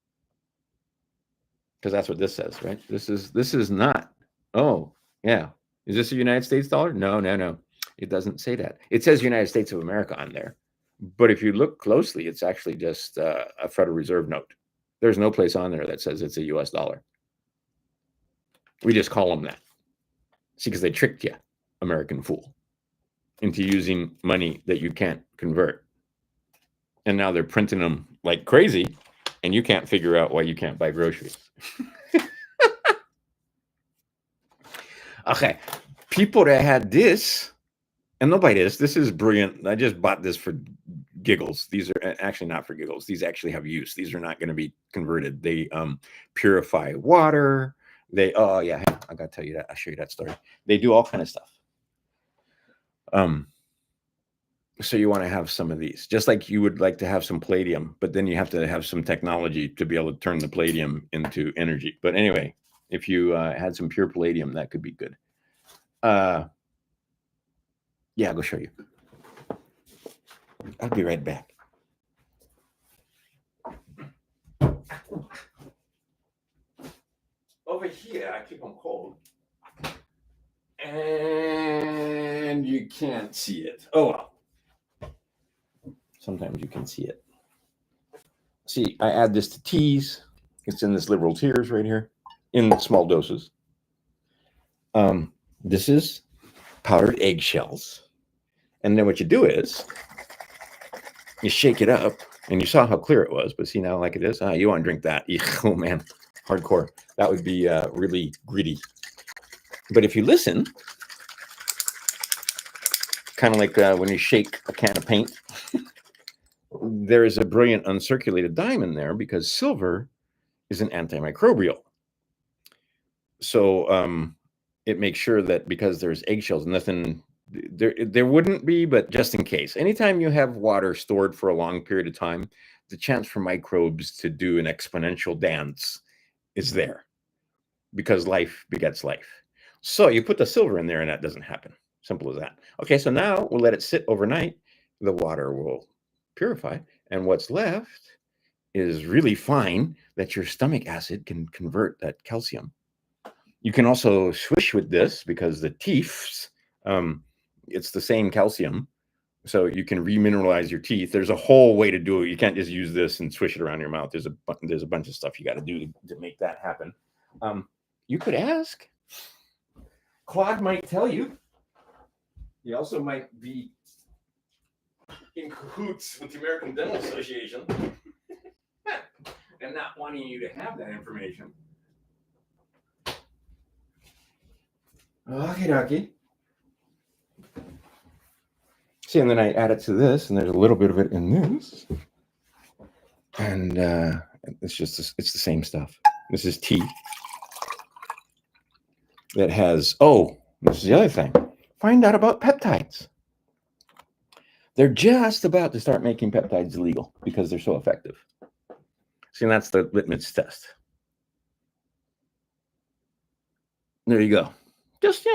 Because that's what this says, right? This is not. Oh, yeah. Is this a United States dollar? No. It doesn't say that. It says United States of America on there. But if you look closely, it's actually just a Federal Reserve note. There's no place on there that says it's a US dollar. We just call them that. See, because they tricked you, American fool, into using money that you can't convert. And now they're printing them like crazy, and you can't figure out why you can't buy groceries. Okay, people that had this, and they'll buy this. This is brilliant. I just bought this for giggles. These are actually not for giggles. These actually have use. These are not going to be converted. They purify water. They, oh yeah, I got to tell you that. I'll show you that story. They do all kind of stuff. So you want to have some of these, just like you would like to have some palladium, but then you have to have some technology to be able to turn the palladium into energy. But anyway, if you had some pure palladium, that could be good. Yeah, I'll go show you. I'll be right back. Over here, I keep them cold. And you can't see it. Oh, well. Sometimes you can see it. See, I add this to teas. It's in this Liberal Tears right here in small doses. This is powdered eggshells. And then what you do is you shake it up, and you saw how clear it was, but see now like it is? You want to drink that. Oh, man, hardcore. That would be really gritty. But if you listen, kind of like when you shake a can of paint, there is a brilliant uncirculated dime in there because silver is an antimicrobial. So it makes sure that because there's eggshells, nothing there wouldn't be, but just in case. Anytime you have water stored for a long period of time, the chance for microbes to do an exponential dance is there because life begets life. So you put the silver in there and that doesn't happen. Simple as that. Okay, so now we'll let it sit overnight. The water will purify, and what's left is really fine that your stomach acid can convert that calcium. You can also swish with this because the teeth, it's the same calcium, so you can remineralize your teeth. There's a whole way to do it. You can't just use this and swish it around your mouth. There's a bunch of stuff you got to do to make that happen. You could ask. Claude might tell you. He also might be in cahoots with the American Dental Association and not wanting you to have that information. Okie dokie. See, and then I add it to this, and there's a little bit of it in this. And it's the same stuff. This is tea that has, this is the other thing. Find out about peptides. They're just about to start making peptides illegal because they're so effective. See, and that's the litmus test. There you go. Just,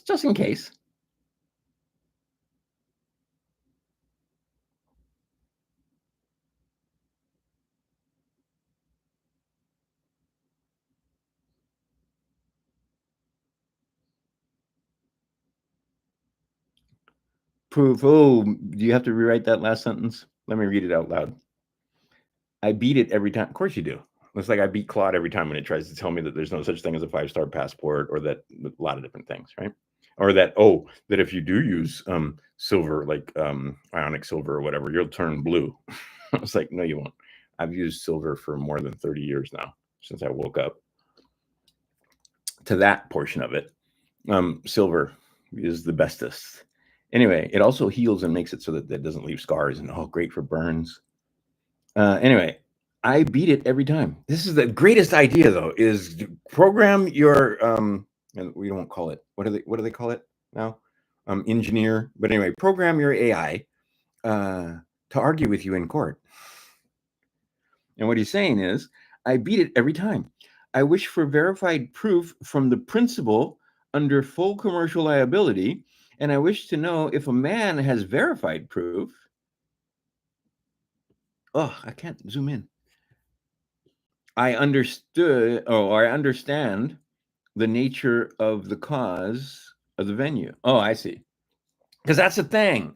just in case. Proof. Oh, do you have to rewrite that last sentence? Let me read it out loud. I beat it every time. Of course you do. It's like I beat Claude every time when it tries to tell me that there's no such thing as a 5-star passport, or that a lot of different things, right? Or that, that if you do use silver, like ionic silver or whatever, you'll turn blue. I was like, no, you won't. I've used silver for more than 30 years now, since I woke up. To that portion of it, silver is the bestest. Anyway, it also heals and makes it so that it doesn't leave scars, and great for burns. Anyway, I beat it every time. This is the greatest idea, though, is program your and we don't call it, what do they call it now? Engineer. But anyway, program your AI to argue with you in court. And what he's saying is, I beat it every time. I wish for verified proof from the principal under full commercial liability, and I wish to know if a man has verified proof. Oh, I can't zoom in. I understand the nature of the cause of the venue. Oh, I see. Because that's the thing.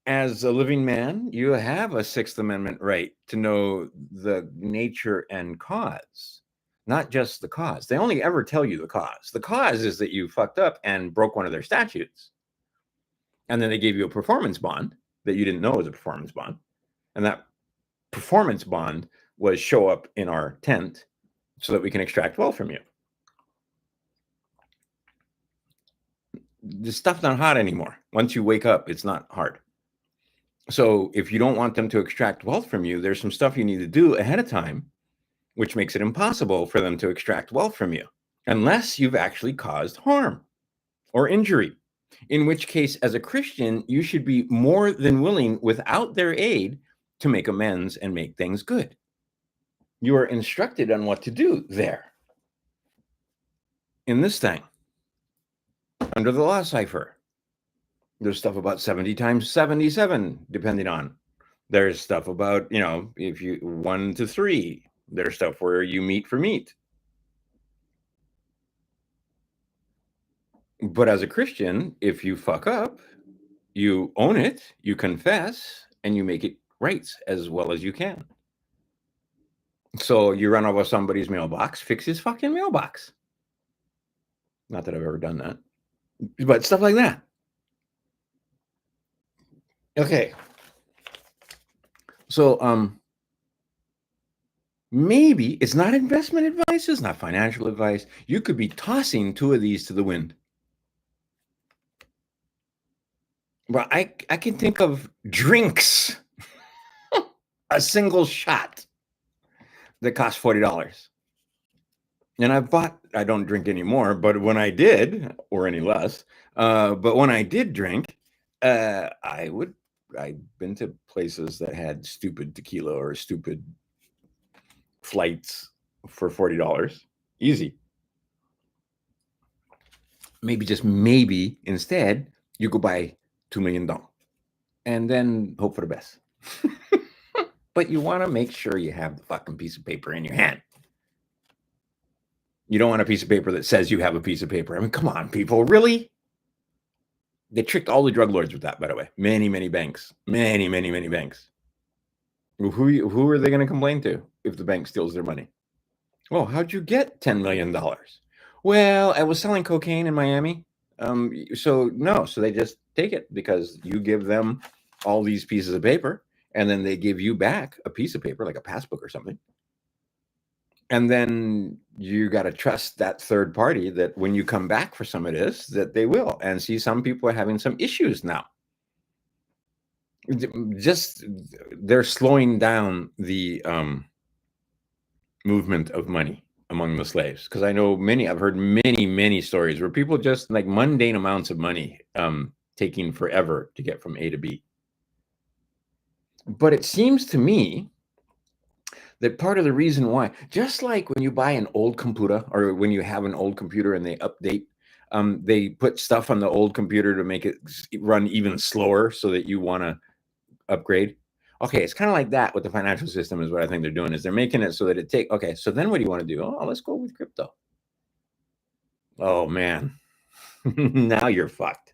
As a living man, you have a Sixth Amendment right to know the nature and cause, not just the cause. They only ever tell you the cause. The cause is that you fucked up and broke one of their statutes. And then they gave you a performance bond that you didn't know was a performance bond. And that performance bond was show up in our tent so that we can extract wealth from you. This stuff's not hot anymore. Once you wake up, it's not hard. So if you don't want them to extract wealth from you, there's some stuff you need to do ahead of time, which makes it impossible for them to extract wealth from you, unless you've actually caused harm or injury, in which case, as a Christian, you should be more than willing, without their aid, to make amends and make things good. You are instructed on what to do there in this thing. Under the law cipher, there's stuff about 70 times 77, depending on. There's stuff about, if you 1 to 3, there's stuff where you meet for meat. But as a Christian, if you fuck up, you own it, you confess, and you make it right as well as you can. So you run over somebody's mailbox, fix his fucking mailbox. Not that I've ever done that, but stuff like that. Okay. So maybe it's not investment advice, it's not financial advice. You could be tossing 2 of these to the wind. Well, I can think of drinks, a single shot that costs $40. And I don't drink anymore, but when I did, or any less, but when I did drink, I've been to places that had stupid tequila or stupid flights for $40. Easy. Maybe, just maybe, instead, you go buy $2 million and then hope for the best. But you want to make sure you have the fucking piece of paper in your hand. You don't want a piece of paper that says you have a piece of paper. I mean, come on, people, really? They tricked all the drug lords with that, by the way. Many, many banks. Many, many, many banks. Who are they going to complain to if the bank steals their money? Well, how'd you get $10 million? Well, I was selling cocaine in Miami. So they just take it because you give them all these pieces of paper, and then they give you back a piece of paper, like a passbook or something. And then you got to trust that third party that when you come back for some of this, that they will. And see, some people are having some issues now. Just they're slowing down the movement of money among the slaves, because I've heard many stories where people just, like, mundane amounts of money taking forever to get from A to B. But it seems to me that part of the reason why, just like when you buy an old computer or when you have an old computer and they update, they put stuff on the old computer to make it run even slower so that you want to upgrade. Okay, it's kind of like that with the financial system is what I think they're doing is they're making it so that okay, so then what do you want to do? Oh, let's go with crypto. Oh man, now you're fucked.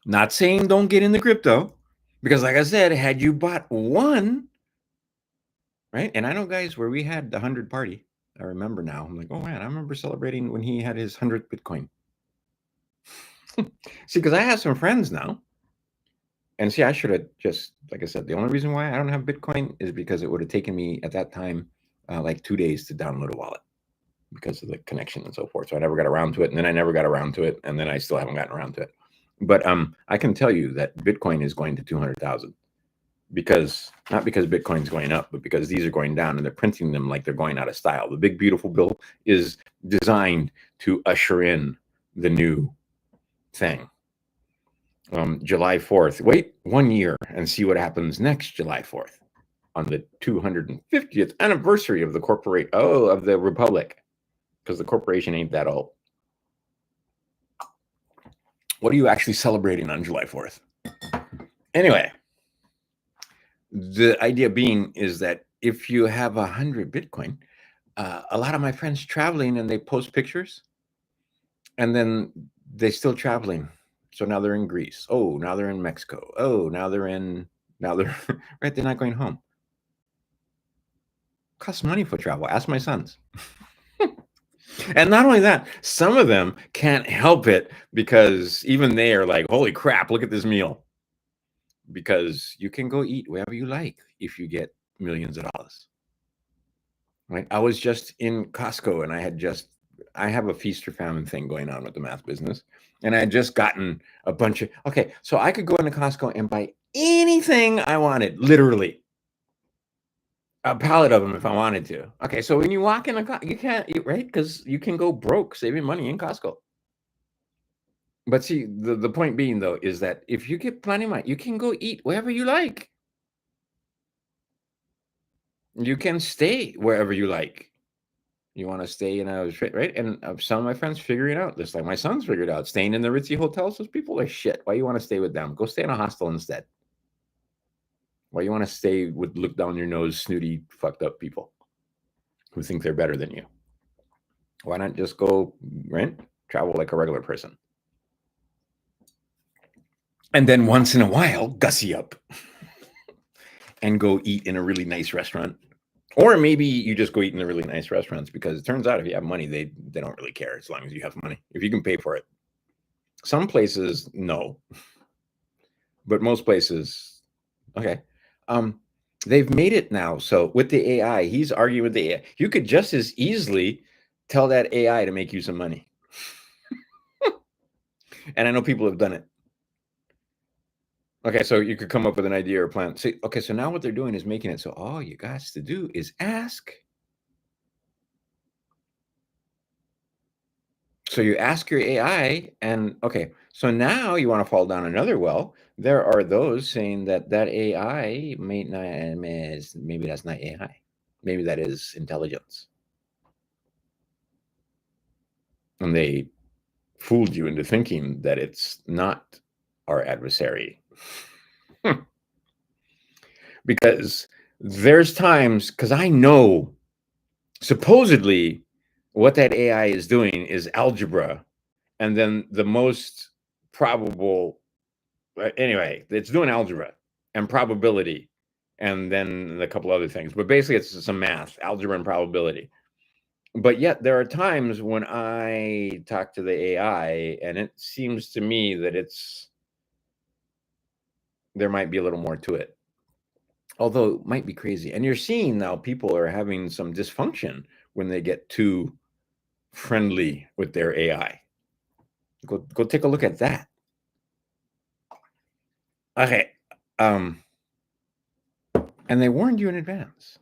Not saying don't get into crypto, because like I said, had you bought one, right? And I know guys where we had the 100 party. I remember now. I'm like, oh man, I remember celebrating when he had his 100th Bitcoin. See, because I have some friends now. And see, I should have just, like I said, the only reason why I don't have Bitcoin is because it would have taken me at that time like 2 days to download a wallet because of the connection and so forth. So I never got around to it. And then I never got around to it. And then I still haven't gotten around to it. But I can tell you that Bitcoin is going to 200,000 because not because Bitcoin's going up, but because these are going down and they're printing them like they're going out of style. The big, beautiful bill is designed to usher in the new thing. July 4th. Wait 1 year and see what happens next July 4th on the 250th anniversary of the Republic, because the corporation ain't that old. What are you actually celebrating on July 4th? Anyway, the idea being is that if you have 100 Bitcoin, a lot of my friends traveling and they post pictures and then they're still traveling. So now they're in Greece. Oh, now they're in Mexico. Oh, now they're right. They're not going home. Costs money for travel. Ask my sons. And not only that, some of them can't help it because even they are like, holy crap, look at this meal. Because you can go eat wherever you like if you get millions of dollars. Right? I was just in Costco and I have a feast or famine thing going on with the math business. And I had just gotten a bunch of, okay, so I could go into Costco and buy anything I wanted, literally. A pallet of them if I wanted to. Okay, so when you walk in you can't eat, right? Because you can go broke saving money in Costco. But see, the point being though is that if you get plenty of money, you can go eat wherever you like. You can stay wherever you like. You want to stay in a right? And some of my friends figuring out this, like my son's figured out, staying in the ritzy hotels. Those people are shit. Why you want to stay with them? Go stay in a hostel instead. Why you want to stay with look down your nose, snooty, fucked up people who think they're better than you? Why not just go rent, travel like a regular person? And then once in a while, gussy up and go eat in a really nice restaurant. Or maybe you just go eat in the really nice restaurants because it turns out if you have money, they don't really care as long as you have money. If you can pay for it. Some places, no. But most places, okay. They've made it now. So with the AI, he's arguing with the AI. You could just as easily tell that AI to make you some money. And I know people have done it. Okay, so you could come up with an idea or a plan. See, okay, so now what they're doing is making it so all you got to do is ask. So you ask your AI, and okay, so now you want to fall down another well. There are those saying that AI may not, maybe that's not AI. Maybe that is intelligence. And they fooled you into thinking that it's not our adversary. Because there's times, because I know supposedly what that AI is doing is algebra, and then the most probable, anyway, it's doing algebra and probability, and then a couple other things. But basically, it's some math, algebra, and probability. But yet, there are times when I talk to the AI, and it seems to me that there might be a little more to it. Although it might be crazy. And you're seeing now people are having some dysfunction when they get too friendly with their AI. Go take a look at that. Okay. And they warned you in advance.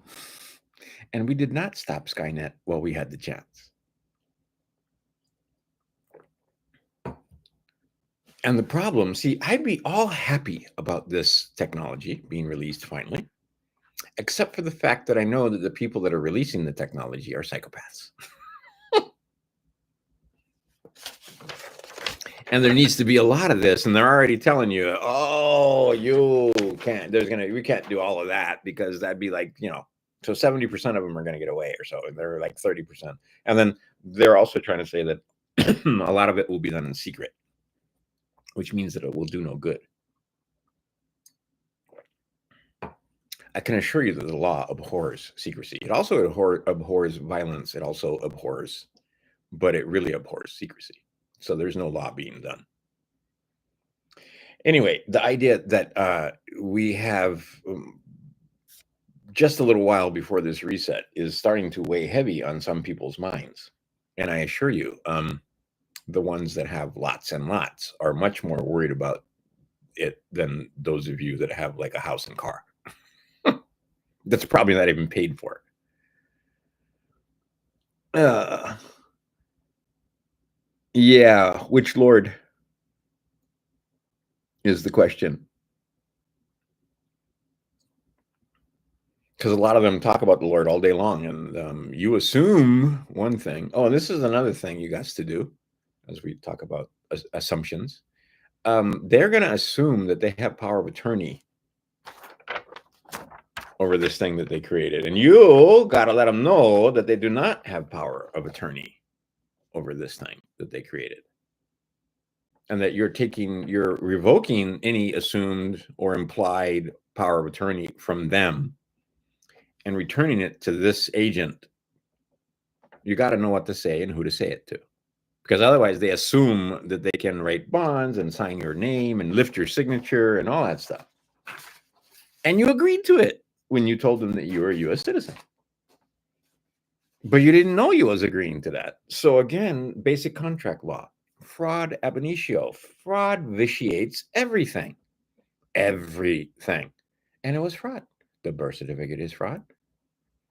And we did not stop Skynet while we had the chance. And the problem, see, I'd be all happy about this technology being released finally. except for the fact that I know that the people that are releasing the technology are psychopaths. And there needs to be a lot of this, and they're already telling you, oh, you can't, we can't do all of that, because that'd be like, so 70% of them are going to get away or so, and they're like 30%. And then they're also trying to say that a lot of it will be done in secret, which means that it will do no good. I can assure you that the law abhors secrecy. It also abhors violence. It also abhors, but it really abhors secrecy. So there's no law being done. Anyway, the idea that we have just a little while before this reset is starting to weigh heavy on some people's minds. And I assure you, the ones that have lots and lots are much more worried about it than those of you that have like a house and car. That's probably not even paid for. Yeah, which Lord is the question? Because a lot of them talk about the Lord all day long, and you assume one thing. Oh, and this is another thing you got to do as we talk about assumptions. They're going to assume that they have power of attorney over this thing that they created. And you got to let them know that they do not have power of attorney over this thing that they created. And that you're revoking any assumed or implied power of attorney from them and returning it to this agent. You got to know what to say and who to say it to. Because otherwise they assume that they can write bonds and sign your name and lift your signature and all that stuff. And you agreed to it when you told them that you were a U.S. citizen. But you didn't know you was agreeing to that. So again, basic contract law. Fraud ab initio. Fraud vitiates everything. Everything. And it was fraud. The birth certificate is fraud.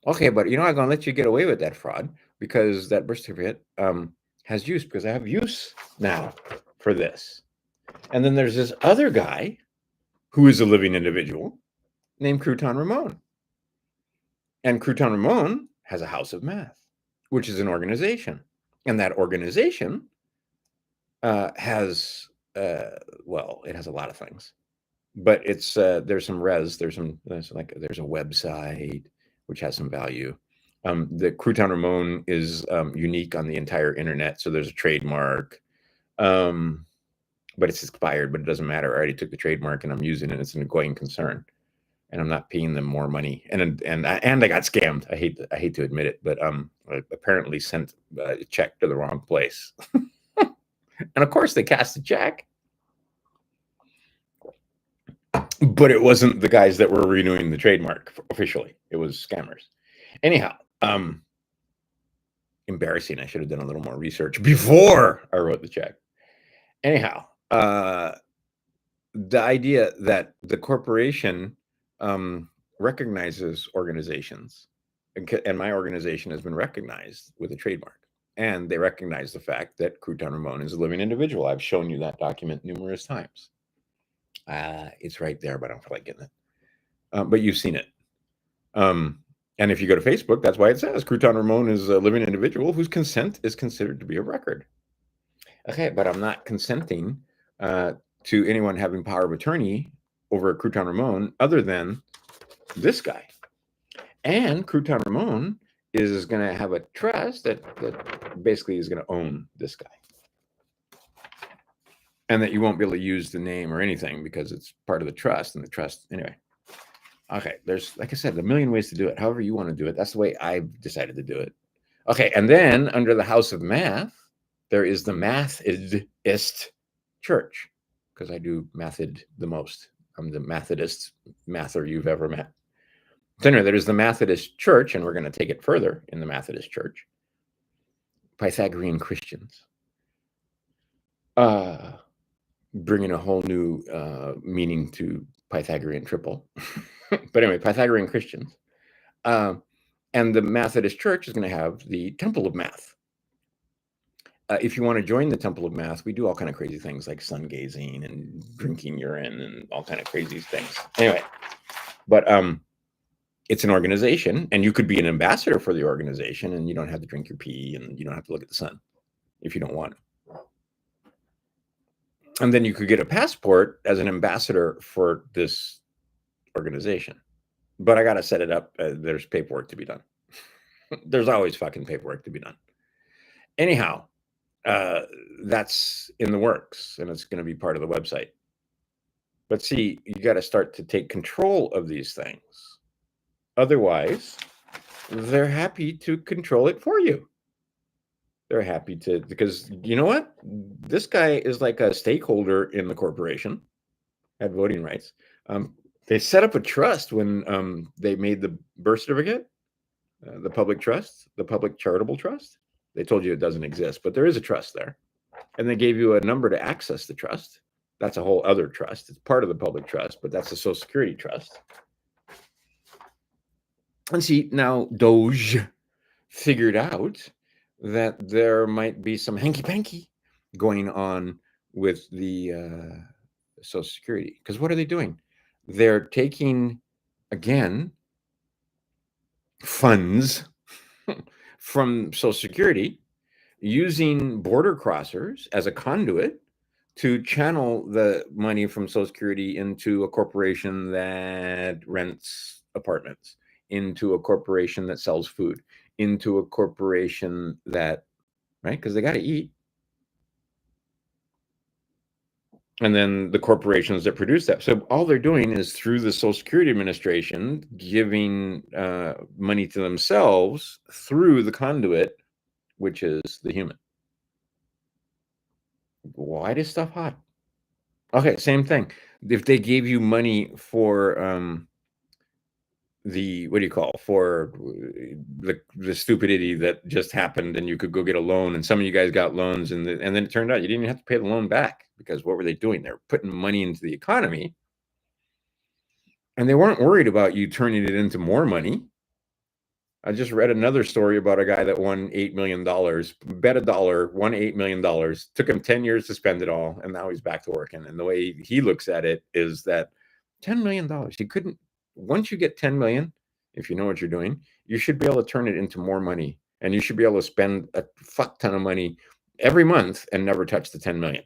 Okay, but I'm going to let you get away with that fraud because that birth certificate has use, because I have use now for this. And then there's this other guy who is a living individual named Crouton Ramon. And Crouton Ramon has a House of Math, which is an organization. And that organization has, it has a lot of things. But it's there's some res, there's a website which has some value. The Crouton Ramon is unique on the entire internet, so there's a trademark. But it's expired, but it doesn't matter. I already took the trademark and I'm using it. It's an ongoing concern. And I'm not paying them more money. And I got scammed. I hate to admit it, but I apparently sent a check to the wrong place. And of course they cast a check. But it wasn't the guys that were renewing the trademark officially. It was scammers. Anyhow, embarrassing. I should have done a little more research before I wrote the check. Anyhow, the idea that the corporation recognizes organizations, and my organization has been recognized with a trademark, and they recognize the fact that Crouton Ramon is a living individual. I've shown you that document numerous times. It's right there, but I don't feel like getting it. But you've seen it. And if you go to Facebook, that's why it says Crouton Ramon is a living individual whose consent is considered to be a record. Okay, but I'm not consenting to anyone having power of attorney over Crouton Ramon other than this guy. And Crouton Ramon is going to have a trust that basically is going to own this guy. And that you won't be able to use the name or anything because it's part of the trust, and the trust, anyway. Okay, there's, like I said, a million ways to do it. However you want to do it. That's the way I've decided to do it. Okay, and then under the House of Math, there is the Methodist Church, because I do Method the most. I'm the Methodist mather you've ever met. So anyway, there is the Methodist Church, and we're going to take it further in the Methodist Church. Pythagorean Christians. Bringing a whole new meaning to Pythagorean triple. But anyway, Pythagorean Christians. And the Methodist Church is going to have the Temple of Math. If you want to join the Temple of Math, we do all kind of crazy things like sun gazing and drinking urine and all kind of crazy things. Anyway, but it's an organization, and you could be an ambassador for the organization, and you don't have to drink your pee, and you don't have to look at the sun if you don't want to. And then you could get a passport as an ambassador for this organization. But I got to set it up. There's paperwork to be done. There's always fucking paperwork to be done. Anyhow, that's in the works, and it's going to be part of the website. But see, you got to start to take control of these things. Otherwise, they're happy to control it for you. They're happy to, because you know what? This guy is like a stakeholder in the corporation, had voting rights. They set up a trust when they made the birth certificate, the public trust, the public charitable trust. They told you it doesn't exist, but there is a trust there. And they gave you a number to access the trust. That's a whole other trust. It's part of the public trust, but that's the Social Security trust. And see, now Doge figured out that there might be some hanky-panky going on with the Social Security. Because what are they doing? They're taking, again, funds from Social Security, using border crossers as a conduit to channel the money from Social Security into a corporation that rents apartments, into a corporation that sells food, into a corporation that, right? Because they got to eat. And then the corporations that produce that. So all they're doing is, through the Social Security Administration, giving money to themselves through the conduit, which is the human. Why is stuff hot? Okay, same thing. If they gave you money for for the stupidity that just happened, and you could go get a loan, and some of you guys got loans, and then it turned out you didn't even have to pay the loan back, because what were they doing? They're putting money into the economy, and they weren't worried about you turning it into more money. I just read another story about a guy that won $8 million, bet $1, won $8 million, took him 10 years to spend it all, and now he's back to working. And the way he looks at it is that $10 million, you couldn't, once you get 10 million, if you know what you're doing, you should be able to turn it into more money, and you should be able to spend a fuck ton of money every month and never touch the 10 million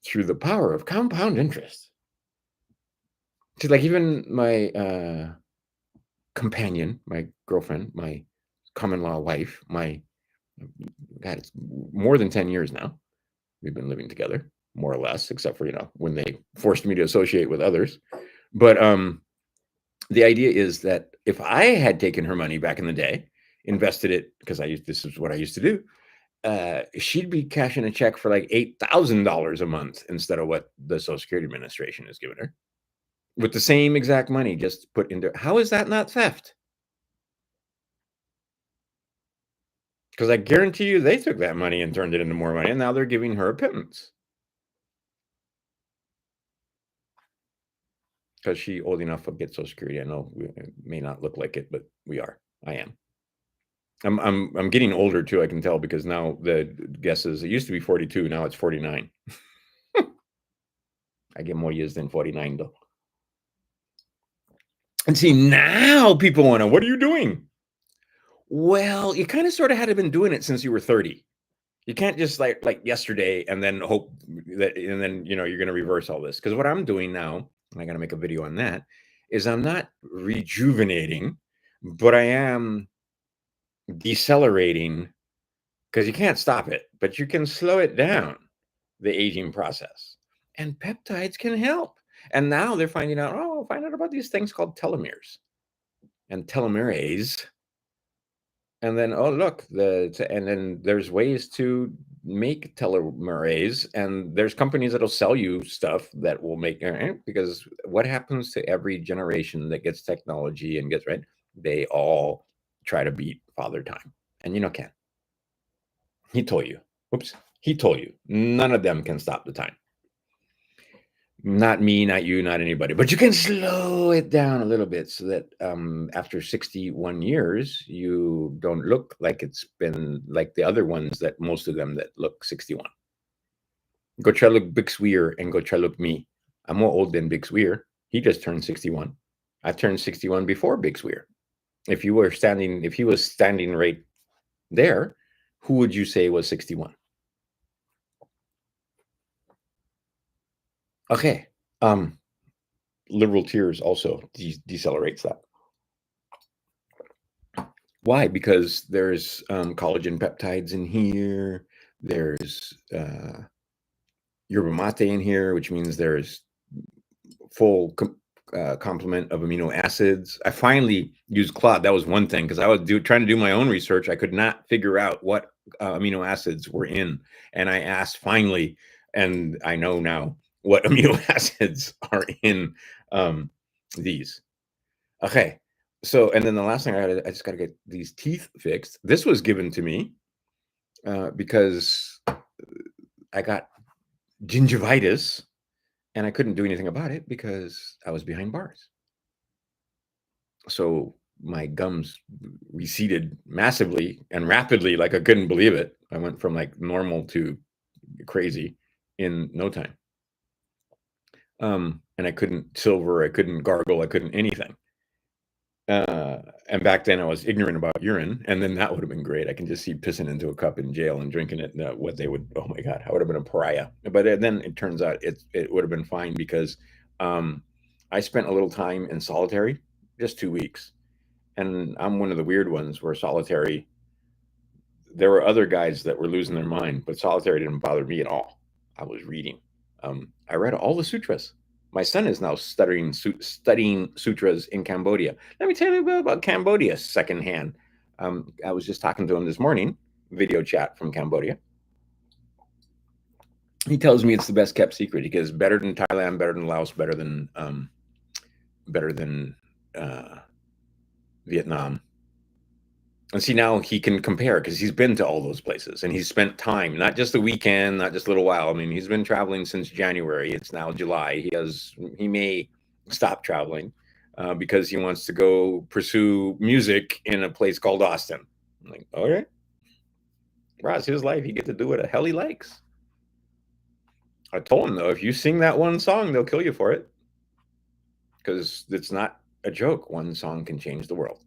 through the power of compound interest. So like, even my companion, my girlfriend, my common law wife, God, it's more than 10 years now. We've been living together, more or less, except for, when they forced me to associate with others. But the idea is that if I had taken her money back in the day, invested it, because this is what I used to do, she'd be cashing a check for like $8,000 a month instead of what the Social Security Administration is giving her, with the same exact money just put into. How is that not theft? Because I guarantee you they took that money and turned it into more money, and now they're giving her a pittance. Because she old enough to get Social Security. I know we may not look like it, but we are. I am. I'm getting older too, I can tell, because now the guesses, it used to be 42, now it's 49. I get more years than 49 though. And see, now people want to, what are you doing? Well, you kind of sort of had been doing it since you were 30. You can't just like yesterday and then hope that, and then, you're going to reverse all this. Because what I'm doing now, and I got to make a video on that, is I'm not rejuvenating, but I am decelerating, because you can't stop it, but you can slow it down, the aging process. And peptides can help. And now they're finding out, find out about these things called telomeres and telomerase. And then, look, and then there's ways to make telomerase, and there's companies that'll sell you stuff that will make, because what happens to every generation that gets technology and gets, right? They all try to beat Father Time, and can't. He told you. Whoops. He told you. None of them can stop the time. Not me, not you, not anybody. But you can slow it down a little bit so that after 61 years, you don't look like it's been like the other ones, that most of them that look 61. Go try to look Big Sweer and go try to look me. I'm more old than Big Sweer. He just turned 61. I turned 61 before Big Swear. If he was standing right there, who would you say was 61? Okay. Liberal tears also decelerates that. Why? Because there's collagen peptides in here. There's yerba mate in here, which means there's full complement of amino acids. I finally used Claude. That was one thing, because I was trying to do my own research. I could not figure out what amino acids were in, and I asked finally, and I know now what amino acids are in these. Okay, so and then the last thing I just got to get these teeth fixed. This was given to me because I got gingivitis, and I couldn't do anything about it because I was behind bars. So my gums receded massively and rapidly, like I couldn't believe it. I went from like normal to crazy in no time. And I couldn't silver, I couldn't gargle, I couldn't anything. And back then I was ignorant about urine, and then that would have been great. I can just see pissing into a cup in jail and drinking it. What they would, oh my God, I would have been a pariah. But then it turns out it would have been fine because I spent a little time in solitary, just 2 weeks. And I'm one of the weird ones where solitary, there were other guys that were losing their mind, but solitary didn't bother me at all. I was reading. I read all the sutras. My son is now studying sutras in Cambodia. Let me tell you a bit about Cambodia secondhand. I was just talking to him this morning, video chat from Cambodia. He tells me it's the best kept secret. He goes, better than Thailand, better than Laos, better than Vietnam. And see, now he can compare because he's been to all those places and he's spent time, not just a weekend, not just a little while. I mean, he's been traveling since January. It's now July. He may stop traveling because he wants to go pursue music in a place called Austin. I'm like, all right, Ross, his life. He gets to do what the hell he likes. I told him, though, if you sing that one song, they'll kill you for it because it's not a joke. One song can change the world.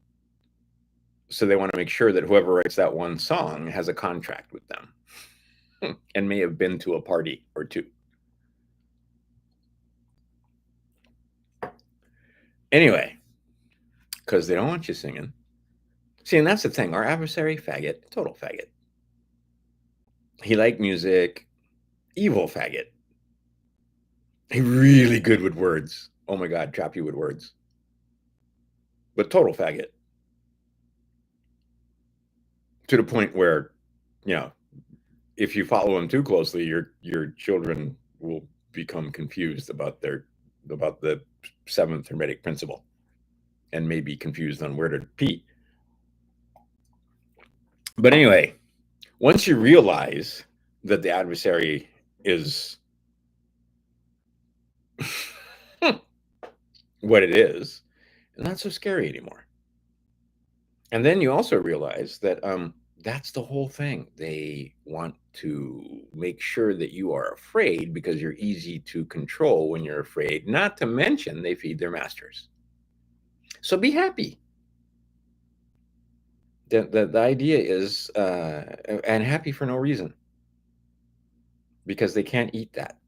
So they want to make sure that whoever writes that one song has a contract with them and may have been to a party or two. Anyway, because they don't want you singing. See, and that's the thing. Our adversary, faggot, total faggot. He liked music, evil faggot. He really good with words. Oh my God, trap you with words. But total faggot. To the point where, you know, if you follow him too closely, your children will become confused about the seventh Hermetic principle and may be confused on where to pee. But anyway, once you realize that the adversary is what it is, it's not so scary anymore. And then you also realize that that's the whole thing. They want to make sure that you are afraid because you're easy to control when you're afraid, not to mention they feed their masters. So be happy. The idea is, and happy for no reason, because they can't eat that.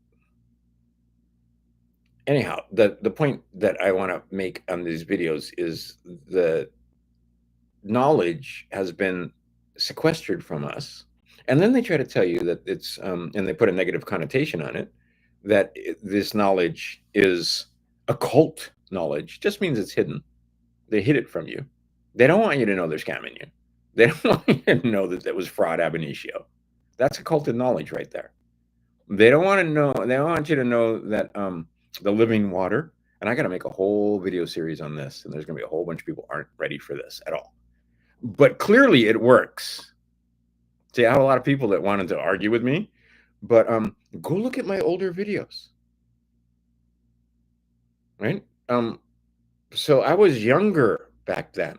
Anyhow, the point that I want to make on these videos is the knowledge has been sequestered from us. And then they try to tell you that it's, and they put a negative connotation on it, that this knowledge is occult knowledge, just means it's hidden. They hid it from you. They don't want you to know they're scamming you. They don't want you to know that that was fraud ab initio. That's occulted knowledge right there. They don't want to know, they want you to know that the living water, and I got to make a whole video series on this, and there's going to be a whole bunch of people aren't ready for this at all. But clearly it works. See, I have a lot of people that wanted to argue with me, but go look at my older videos. Right? So I was younger back then.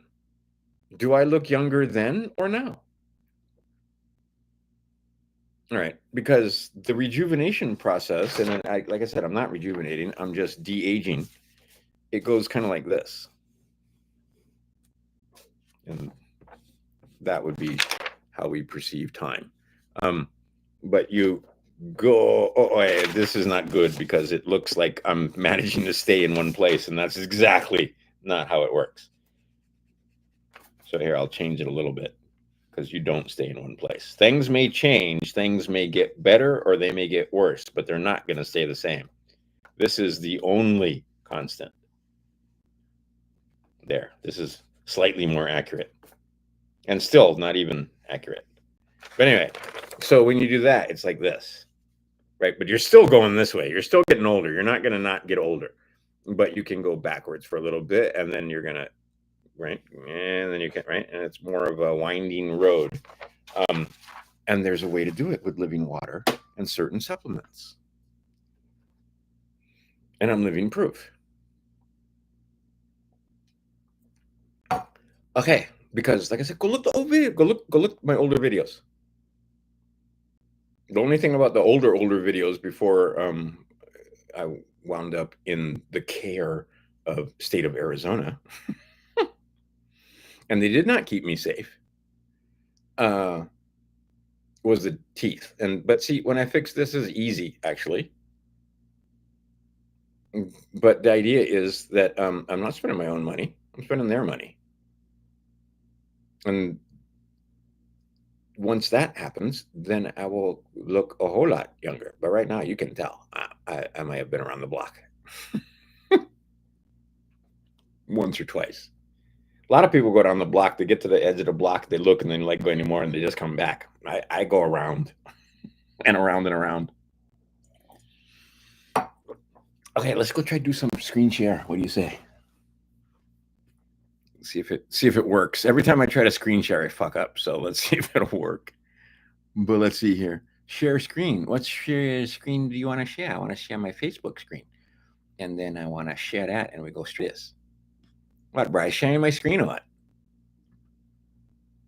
Do I look younger then or now? All right, because the rejuvenation process, and like I said, I'm not rejuvenating, I'm just de-aging. it goes kind of like this. And that would be how we perceive time. But you go, this is not good because it looks like I'm managing to stay in one place, and that's exactly not how it works. So here, I'll change it a little bit because you don't stay in one place. Things may change, things may get better, or they may get worse, but they're not going to stay the same. This is the only constant. There, this is slightly more accurate and still not even accurate. But anyway, so when you do that, it's like this, right? But you're still going this way. You're still getting older. You're not going to not get older, but you can go backwards for a little bit, and then you're going to, right? And then you can, right? And it's more of a winding road. And there's a way to do it with living water and certain supplements. And I'm living proof. Okay, because like I said, go look the old video. Go look my older videos. The only thing about the older videos before I wound up in the care of state of Arizona, and they did not keep me safe, was the teeth. But see, when I fix this is easy actually. But the idea is that I'm not spending my own money. I'm spending their money. And once that happens, then I will look a whole lot younger. But right now, you can tell I might have been around the block once or twice. A lot of people go down the block. They get to the edge of the block, they look, and then like go anymore, and they just come back. I go around and around and around. Okay, let's go try to do some screen share. What do you say? See if it works. Every time I try to screen share, I fuck up. So let's see if it'll work. But let's see here. Share screen. What share screen do you want to share? I want to share my Facebook screen. And then I want to share that, and we go straight this. What, Bryce? Sharing my screen or what?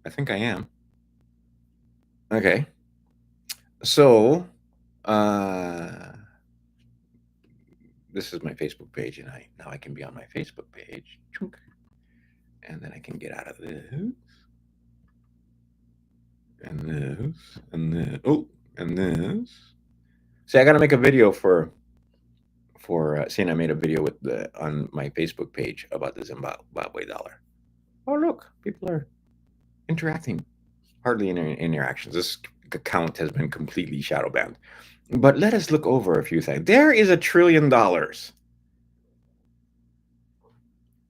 I think I am. Okay. So this is my Facebook page, and now I can be on my Facebook page. And then I can get out of this. And this. And this. Oh, and this. See, I gotta make a video for seeing I made a video on my Facebook page about the Zimbabwe dollar. Oh, look, people are interacting. Hardly any interactions. This account has been completely shadow banned. But let us look over a few things. There is $1 trillion.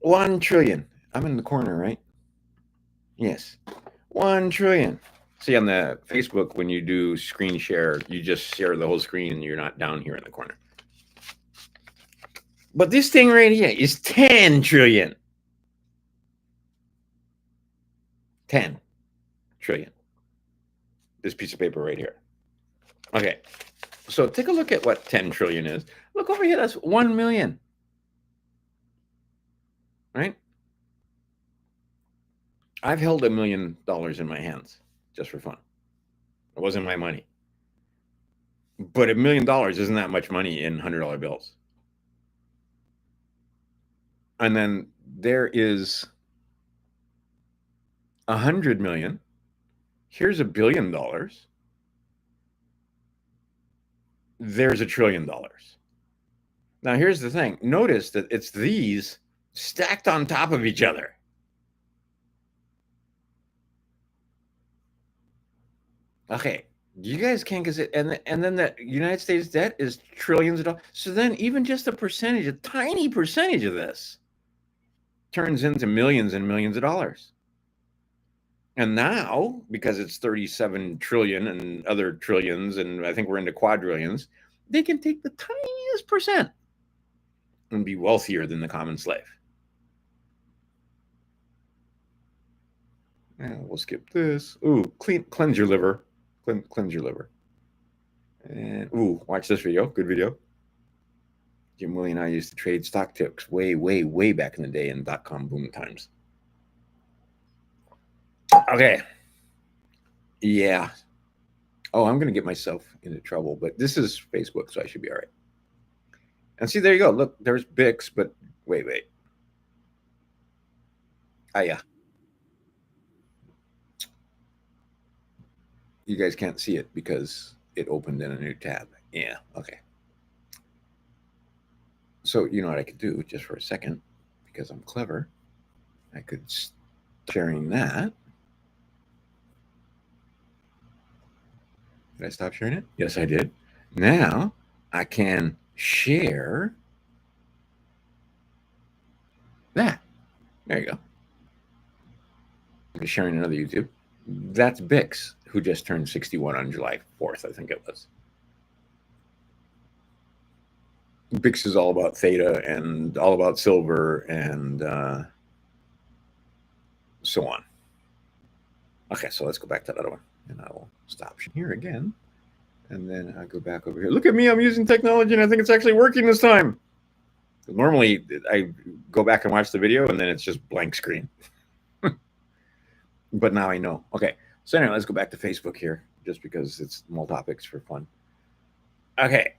1 trillion. I'm in the corner, right? Yes. 1 trillion. See, on the Facebook, when you do screen share, you just share the whole screen and you're not down here in the corner. But this thing right here is 10 trillion. 10 trillion. This piece of paper right here. Okay. So take a look at what 10 trillion is. Look over here. That's 1 million. Right? I've held $1 million in my hands just for fun. It wasn't my money. But $1 million isn't that much money in $100 bills. And then there is 100 million. Here's $1 billion. There's $1 trillion. Now, here's the thing. Notice that it's these stacked on top of each other. Okay, you guys can't get it, and then the United States debt is trillions of dollars. So then, even just a percentage, a tiny percentage of this, turns into millions and millions of dollars. And now, because it's 37 trillion and other trillions, and I think we're into quadrillions, they can take the tiniest percent and be wealthier than the common slave. Yeah, we'll skip this. Ooh, cleanse your liver. Cleanse your liver. And ooh, watch this video. Good video. Jim Willie and I used to trade stock tips way, way, way back in the day in .com boom times. Okay. Yeah. Oh, I'm going to get myself into trouble, but this is Facebook, so I should be all right. And see, there you go. Look, there's Bix, but Wait. Ah, yeah. You guys can't see it because it opened in a new tab. Yeah. Okay. So you know what I could do just for a second, because I'm clever. I could start sharing that. Did I stop sharing it? Yes, I did. Now I can share that. There you go. I'm sharing another YouTube. That's Bix, who just turned 61 on July 4th, I think it was. Bix is all about theta and all about silver and so on. Okay, so let's go back to that other one. And I will stop here again. And then I go back over here. Look at me, I'm using technology and I think it's actually working this time. Normally I go back and watch the video and then it's just blank screen. But now I know. Okay, so anyway, let's go back to Facebook here, just because it's more topics for fun. Okay,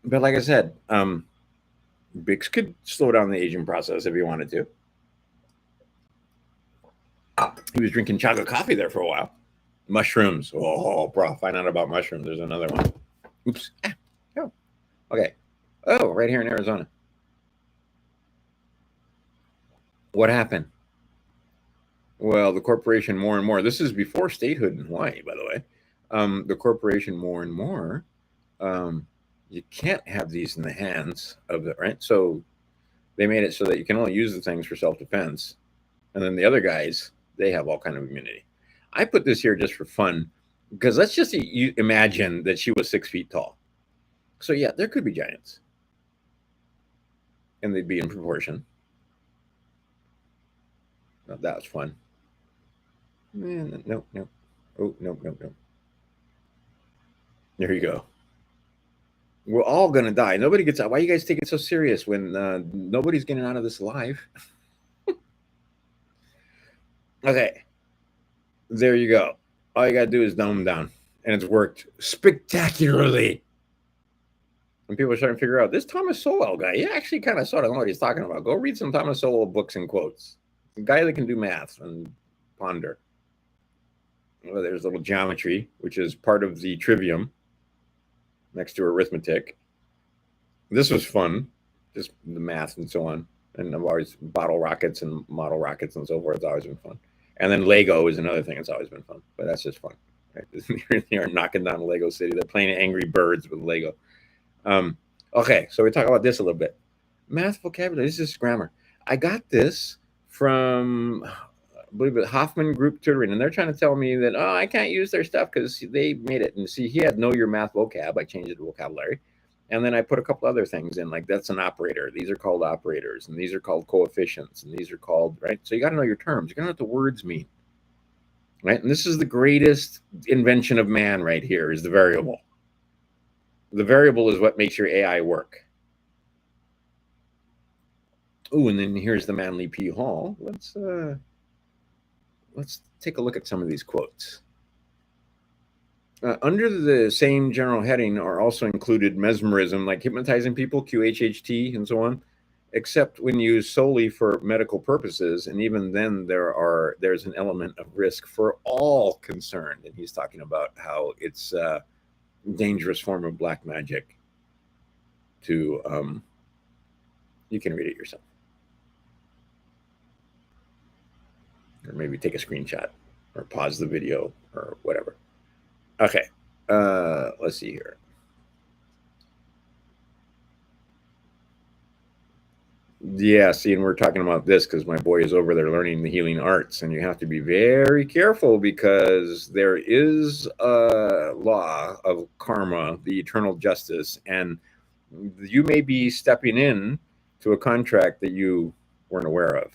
but like I said, Bix could slow down the aging process if he wanted to. He was drinking chocolate coffee there for a while. Mushrooms. Oh, bro, find out about mushrooms. There's another one. Oops. Oh. Okay. Oh, right here in Arizona. What happened? Well, the corporation more and more. This is before statehood in Hawaii, by the way. The corporation more and more. You can't have these in the hands of the right. So they made it so that you can only use the things for self-defense, and then the other guys, they have all kind of immunity. I put this here just for fun, because let's just you imagine that she was 6 feet tall. So yeah, there could be giants, and they'd be in proportion. Oh, that was fun. No. Oh, no. There you go. We're all gonna die. Nobody gets out. Why you guys take it so serious when nobody's getting out of this alive? Okay, there you go. All you gotta do is dumb them down, and it's worked spectacularly. And people are starting to figure out this Thomas Sowell guy. He actually kind of sort of know what he's talking about. Go read some Thomas Sowell books and quotes. A guy that can do math and ponder. Well, there's a little geometry, which is part of the trivium next to arithmetic. This was fun, just the math and so on. And I've always bottle rockets and model rockets and so forth. It's always been fun. And then Lego is another thing that's always been fun, but that's just fun. Right? They are knocking down Lego City. They're playing Angry Birds with Lego. Okay, so we talk about this a little bit. Math vocabulary. This is grammar. I got this from, I believe it, Hoffman Group Tutoring, and they're trying to tell me that I can't use their stuff because they made it. And see, he had know your math vocab. I changed it to vocabulary, and then I put a couple other things in, like that's an operator. These are called operators, and these are called coefficients, and these are called right. So you got to know your terms. You got to know what the words mean, right? And this is the greatest invention of man right here: is the variable. The variable is what makes your AI work. Oh, and then here's the Manly P. Hall. Let's take a look at some of these quotes. Under the same general heading are also included mesmerism, like hypnotizing people, QHHT, and so on, except when used solely for medical purposes. And even then, there's an element of risk for all concerned. And he's talking about how it's a dangerous form of black magic. You can read it yourself, or maybe take a screenshot, or pause the video, or whatever. Okay, let's see here. Yeah, see, and we're talking about this because my boy is over there learning the healing arts, and you have to be very careful because there is a law of karma, the eternal justice, and you may be stepping in to a contract that you weren't aware of.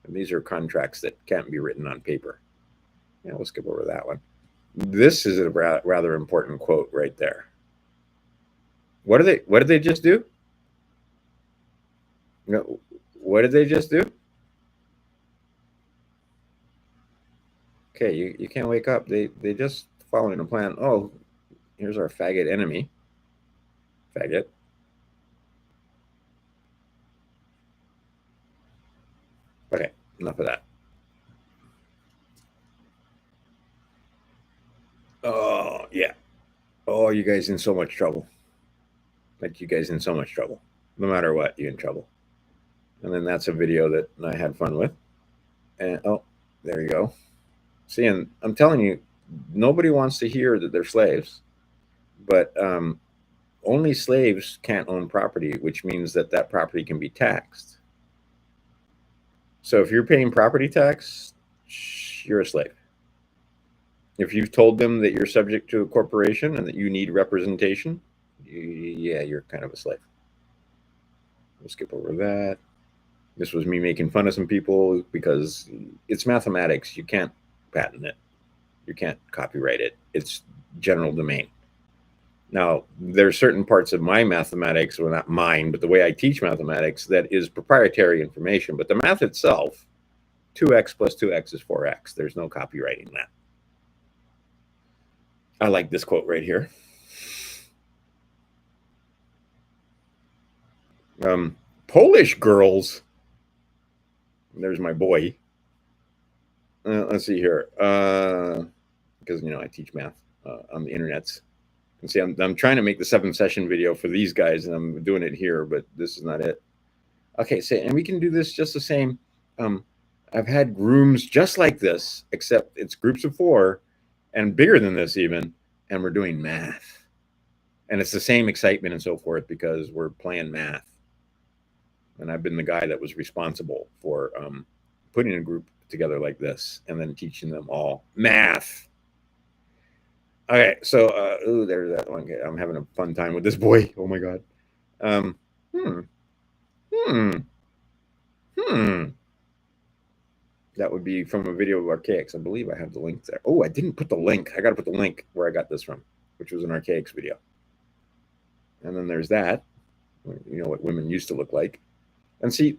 And these are contracts that can't be written on paper. Yeah, we'll skip over that one. This is a rather important quote right there. What did they just do? No, what did they just do? Okay, you can't wake up. They just following a plan. Oh, here's our faggot enemy. Faggot. enough of that. Oh, yeah. Oh, you guys in so much trouble. Like, you guys in so much trouble. No matter what, you're in trouble. And then that's a video that I had fun with. And oh, there you go. See, and I'm telling you, nobody wants to hear that they're slaves, but only slaves can't own property, which means that that property can be taxed. So if you're paying property tax, you're a slave. If you've told them that you're subject to a corporation and that you need representation, yeah, you're kind of a slave. We'll skip over that. This was me making fun of some people because it's mathematics. You can't patent it. You can't copyright it. It's general domain. Now, there are certain parts of my mathematics, well, not mine, but the way I teach mathematics, that is proprietary information. But the math itself, 2x plus 2x is 4x. There's no copyrighting that. I like this quote right here. Polish girls. There's my boy. Let's see here. Because, I teach math on the internets. And see, I'm trying to make the 7-session video for these guys, and I'm doing it here, but this is not it. Okay, so, and we can do this just the same. I've had rooms just like this, except it's groups of 4 and bigger than this even, and we're doing math. And it's the same excitement and so forth because we're playing math. And I've been the guy that was responsible for putting a group together like this and then teaching them all math. Okay, so there's that one. I'm having a fun time with this boy. Oh my god. That would be from a video of Archaics. I believe I have the link there. Oh, I didn't put the link. I got to put the link where I got this from, which was an Archaics video. And then there's that. You know what women used to look like. And see,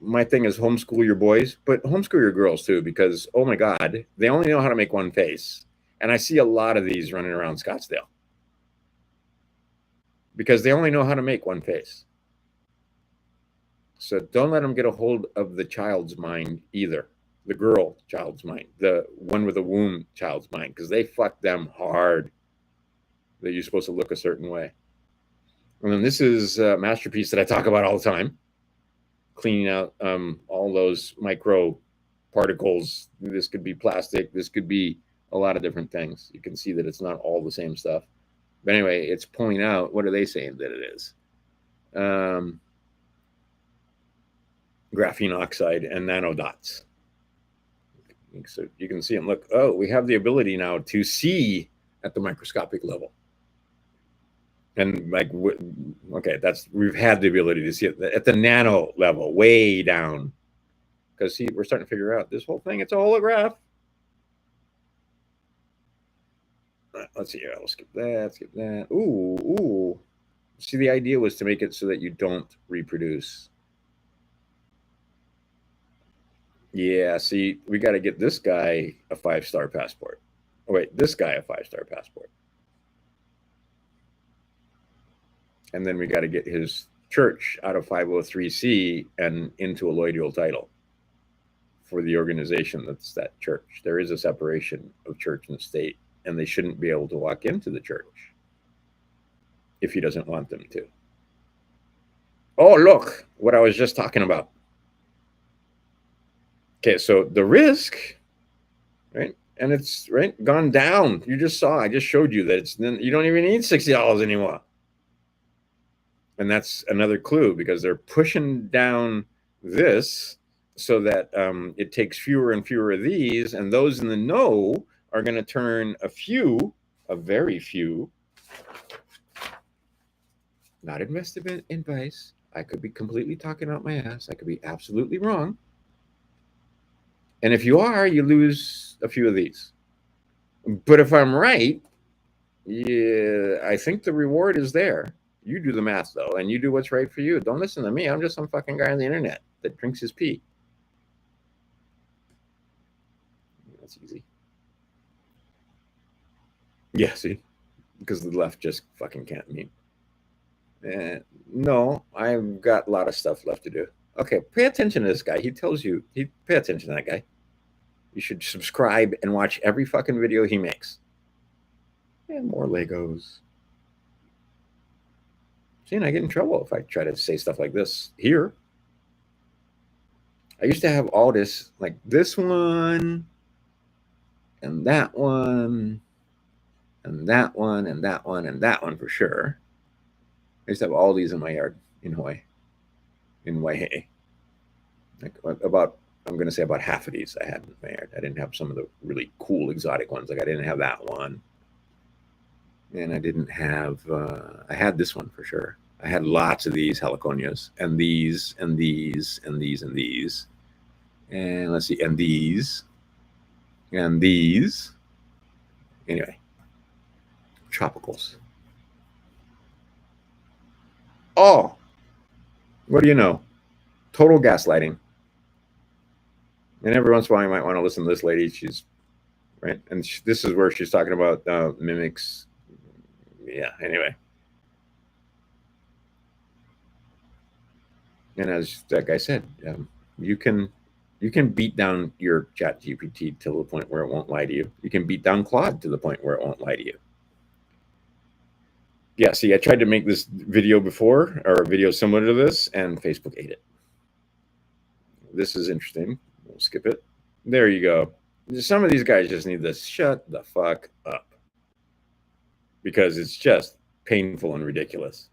my thing is homeschool your boys, but homeschool your girls too, because, oh my God, they only know how to make one face. And I see a lot of these running around Scottsdale because they only know how to make one face. So don't let them get a hold of the child's mind either. The girl child's mind, the one with the womb child's mind, because they fuck them hard that you're supposed to look a certain way. And then this is a masterpiece that I talk about all the time, cleaning out all those micro particles. This could be plastic. This could be a lot of different things. You can see that it's not all the same stuff. But anyway, it's pulling out, what are they saying that it is? Graphene oxide and nanodots. So you can see them. Look, oh, we have the ability now to see at the microscopic level. And like, okay, we've had the ability to see it at the nano level, way down. Because see, we're starting to figure out this whole thing. It's a holograph. Let's see here. I'll skip that. Skip that. Ooh. See, the idea was to make it so that you don't reproduce. Yeah, see, we got to get this guy a 5-star passport. Oh, wait, this guy a 5-star passport. And then we got to get his church out of 503C and into a lloydial title for the organization that's that church. There is a separation of church and state, and they shouldn't be able to walk into the church if he doesn't want them to. Oh, look, what I was just talking about. Okay, so the risk, right? And it's right gone down. You just saw, I just showed you that you don't even need $60 anymore. And that's another clue because they're pushing down this so that it takes fewer and fewer of these, and those in the know are going to turn a very few, not investment advice. I could be completely talking out my ass. I could be absolutely wrong. And if you are, you lose a few of these. But if I'm right, yeah, I think the reward is there. You do the math, though, and you do what's right for you. Don't listen to me. I'm just some fucking guy on the internet that drinks his pee. That's easy. Yeah, see? Because the left just fucking can't meme. No, I've got a lot of stuff left to do. Okay, pay attention to this guy. He tells you, pay attention to that guy. You should subscribe and watch every fucking video he makes. And more Legos. See, and I get in trouble if I try to say stuff like this here. I used to have all this, like this one, and that one, and that one, and that one, and that one for sure. I used to have all these in my yard in Hawaii. In Waihe. Like about, I'm going to say about half of these I had in my yard. I didn't have some of the really cool exotic ones. Like I didn't have that one. And I didn't have, I had this one for sure. I had lots of these heliconias and these and these and these and these. And let's see, and these and these. Anyway, tropicals. Oh, what do you know? Total gaslighting. And every once in a while, you might want to listen to this lady. She's right, and this is where she's talking about mimics. Yeah. Anyway, and as like I said, you can beat down your Chat GPT to the point where it won't lie to you. You can beat down Claude to the point where it won't lie to you. Yeah. See, I tried to make this video before, or a video similar to this, and Facebook ate it. This is interesting. We'll skip it. There you go. Some of these guys just need to shut the fuck up because it's just painful and ridiculous.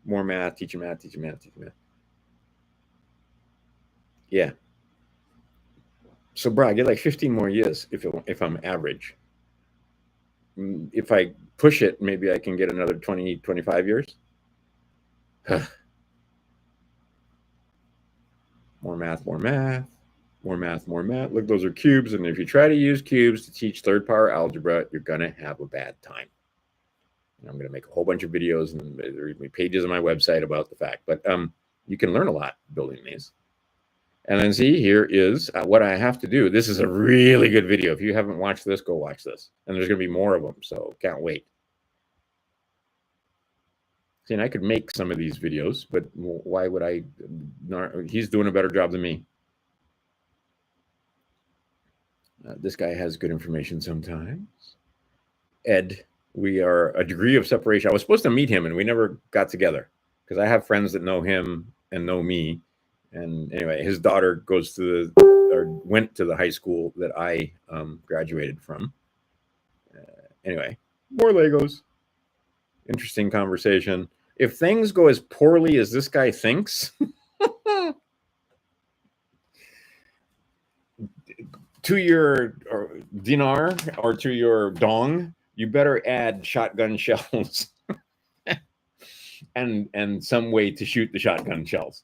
More math, teach you math, teach you math, teach you math. Yeah. So, bro, I get like 15 more years if I'm average. If I push it, maybe I can get another 20, 25 years. More math, more math. More math, more math. Look, those are cubes. And if you try to use cubes to teach third power algebra, you're going to have a bad time. And I'm going to make a whole bunch of videos and there's pages on my website about the fact. But you can learn a lot building these. And then see, here is what I have to do. This is a really good video. If you haven't watched this, go watch this. And there's going to be more of them, so can't wait. See, and I could make some of these videos, but why would I not? He's doing a better job than me. This guy has good information sometimes. Ed, we are a degree of separation. I was supposed to meet him, and we never got together because I have friends that know him and know me. And anyway, his daughter went to the high school that I graduated from. Anyway, more Legos. Interesting conversation. If things go as poorly as this guy thinks, to your dinar or to your dong, you better add shotgun shells and some way to shoot the shotgun shells.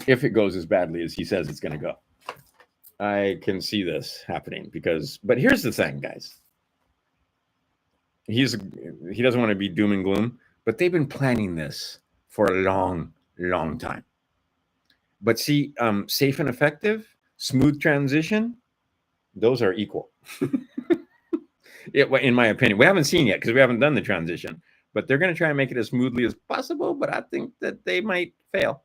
If it goes as badly as he says it's going to go. I can see this happening but here's the thing, guys. He doesn't want to be doom and gloom, but they've been planning this for a long, long time. But see, safe and effective, smooth transition, those are equal. In my opinion, we haven't seen yet because we haven't done the transition, but they're going to try and make it as smoothly as possible. But I think that they might fail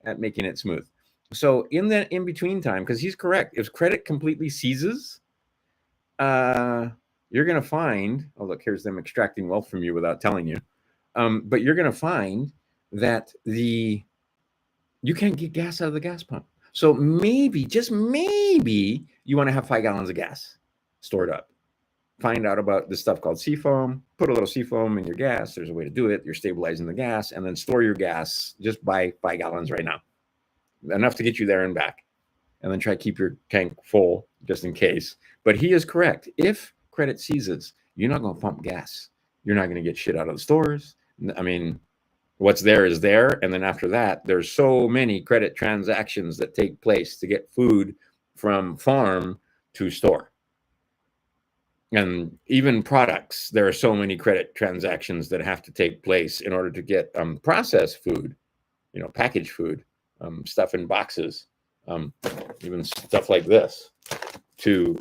at making it smooth. So in the in-between time, because he's correct, if credit completely ceases, you're going to find, oh, look, here's them extracting wealth from you without telling you. But you're going to find that you can't get gas out of the gas pump. So maybe, just maybe, you want to have 5 gallons of gas stored up. Find out about this stuff called seafoam. Put a little seafoam in your gas. There's a way to do it. You're stabilizing the gas, and then store your gas. Just buy 5 gallons right now. Enough to get you there and back. And then try to keep your tank full just in case. But he is correct. If credit ceases, you're not going to pump gas. You're not going to get shit out of the stores. I mean, what's there is there. And then after that, there's so many credit transactions that take place to get food from farm to store. And even products, there are so many credit transactions that have to take place in order to get processed food, packaged food, stuff in boxes, even stuff like this to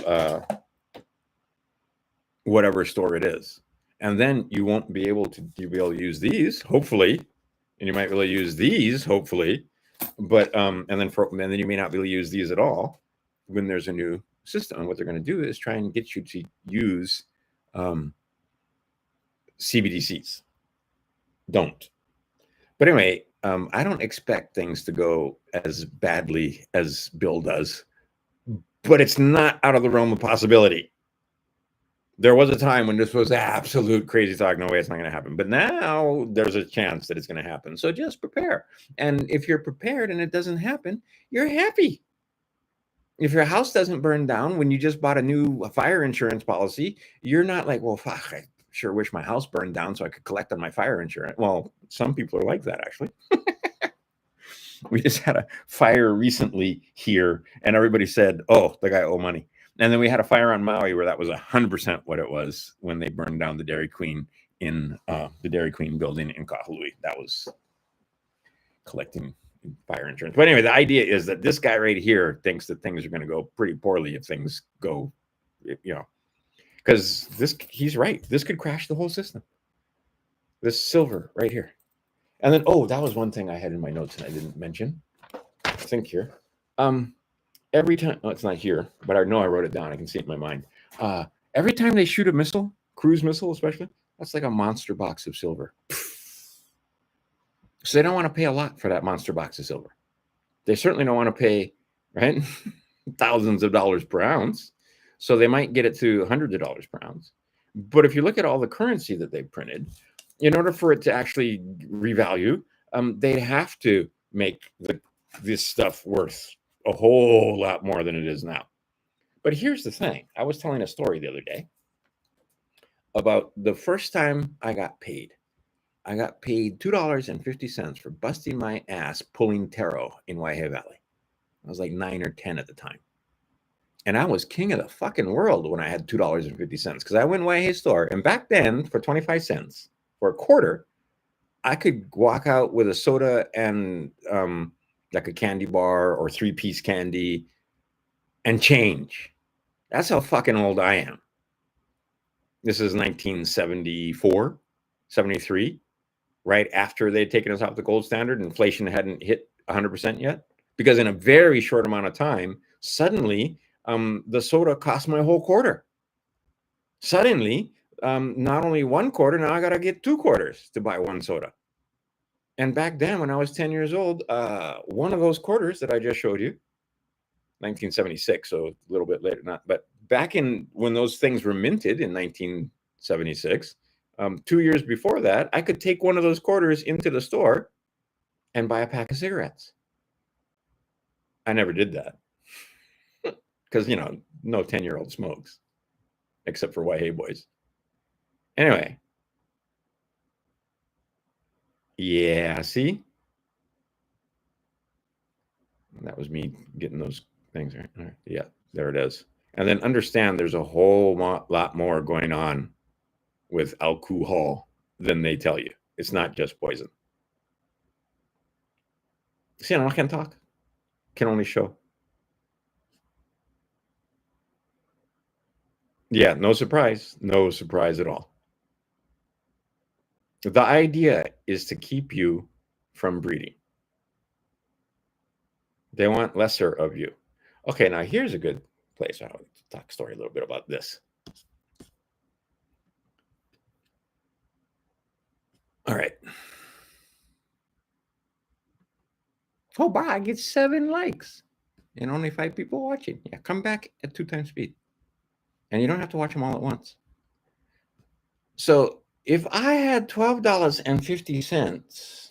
whatever store it is. And then you won't be able to, you'll be able to use these, hopefully, and you might be able to use these, hopefully, But and then you may not be able to use these at all when there's a new system. And what they're going to do is try and get you to use CBDCs. Don't. But anyway, I don't expect things to go as badly as Bill does, but it's not out of the realm of possibility. There was a time when this was absolute crazy talk. No way, it's not going to happen. But now there's a chance that it's going to happen. So just prepare. And if you're prepared and it doesn't happen, you're happy. If your house doesn't burn down when you just bought a new fire insurance policy, you're not like, well, fuck, I sure wish my house burned down so I could collect on my fire insurance. Well, some people are like that, actually. We just had a fire recently here, and everybody said, oh, the guy owe money. And then we had a fire on Maui where that was 100% what it was when they burned down the Dairy Queen in the Dairy Queen building in Kahului. That was collecting fire insurance. But anyway, the idea is that this guy right here thinks that things are going to go pretty poorly if things go, because he's right. This could crash the whole system. This silver right here. And then, that was one thing I had in my notes and I didn't mention. I think here. Every time, it's not here, but I know I wrote it down. I can see it in my mind. Every time they shoot a missile, cruise missile especially, that's like a monster box of silver. So they don't want to pay a lot for that monster box of silver. They certainly don't want to pay, right, thousands of dollars per ounce. So they might get it to hundreds of dollars per ounce. But if you look at all the currency that they printed, in order for it to actually revalue, they'd have to make this stuff worth a whole lot more than it is now. But here's the thing. I was telling a story the other day about the first time I got paid. I got paid $2.50 for busting my ass pulling taro in Waihee Valley. I was like 9 or 10 at the time. And I was king of the fucking world when I had $2.50 because I went to Waihee store. And back then, for 25 cents, for a quarter, I could walk out with a soda and like a candy bar or 3-piece candy and change. That's how fucking old I am. This is 1974, 73, right after they'd taken us off the gold standard. Inflation hadn't hit 100% yet. Because in a very short amount of time, suddenly the soda cost my whole quarter. Suddenly, not only one quarter, now I got to get 2 quarters to buy one soda. And back then, when I was 10 years old, one of those quarters that I just showed you, 1976, so a little bit later, but back in when those things were minted in 1976, 2 years before that, I could take one of those quarters into the store and buy a pack of cigarettes. I never did that because, no 10-year-old smokes except for Waihee boys. Anyway. Yeah, see? That was me getting those things right. All right. Yeah, there it is. And then understand there's a whole lot more going on with alcohol than they tell you. It's not just poison. See, I can't talk. Can only show. Yeah, no surprise. No surprise at all. The idea is to keep you from breeding. They want lesser of you. Okay, now here's a good place. I'll talk a story a little bit about this. All right. Oh, wow, I get 7 likes and only 5 people watching. Yeah, come back at 2 times speed. And you don't have to watch them all at once. So if I had $12.50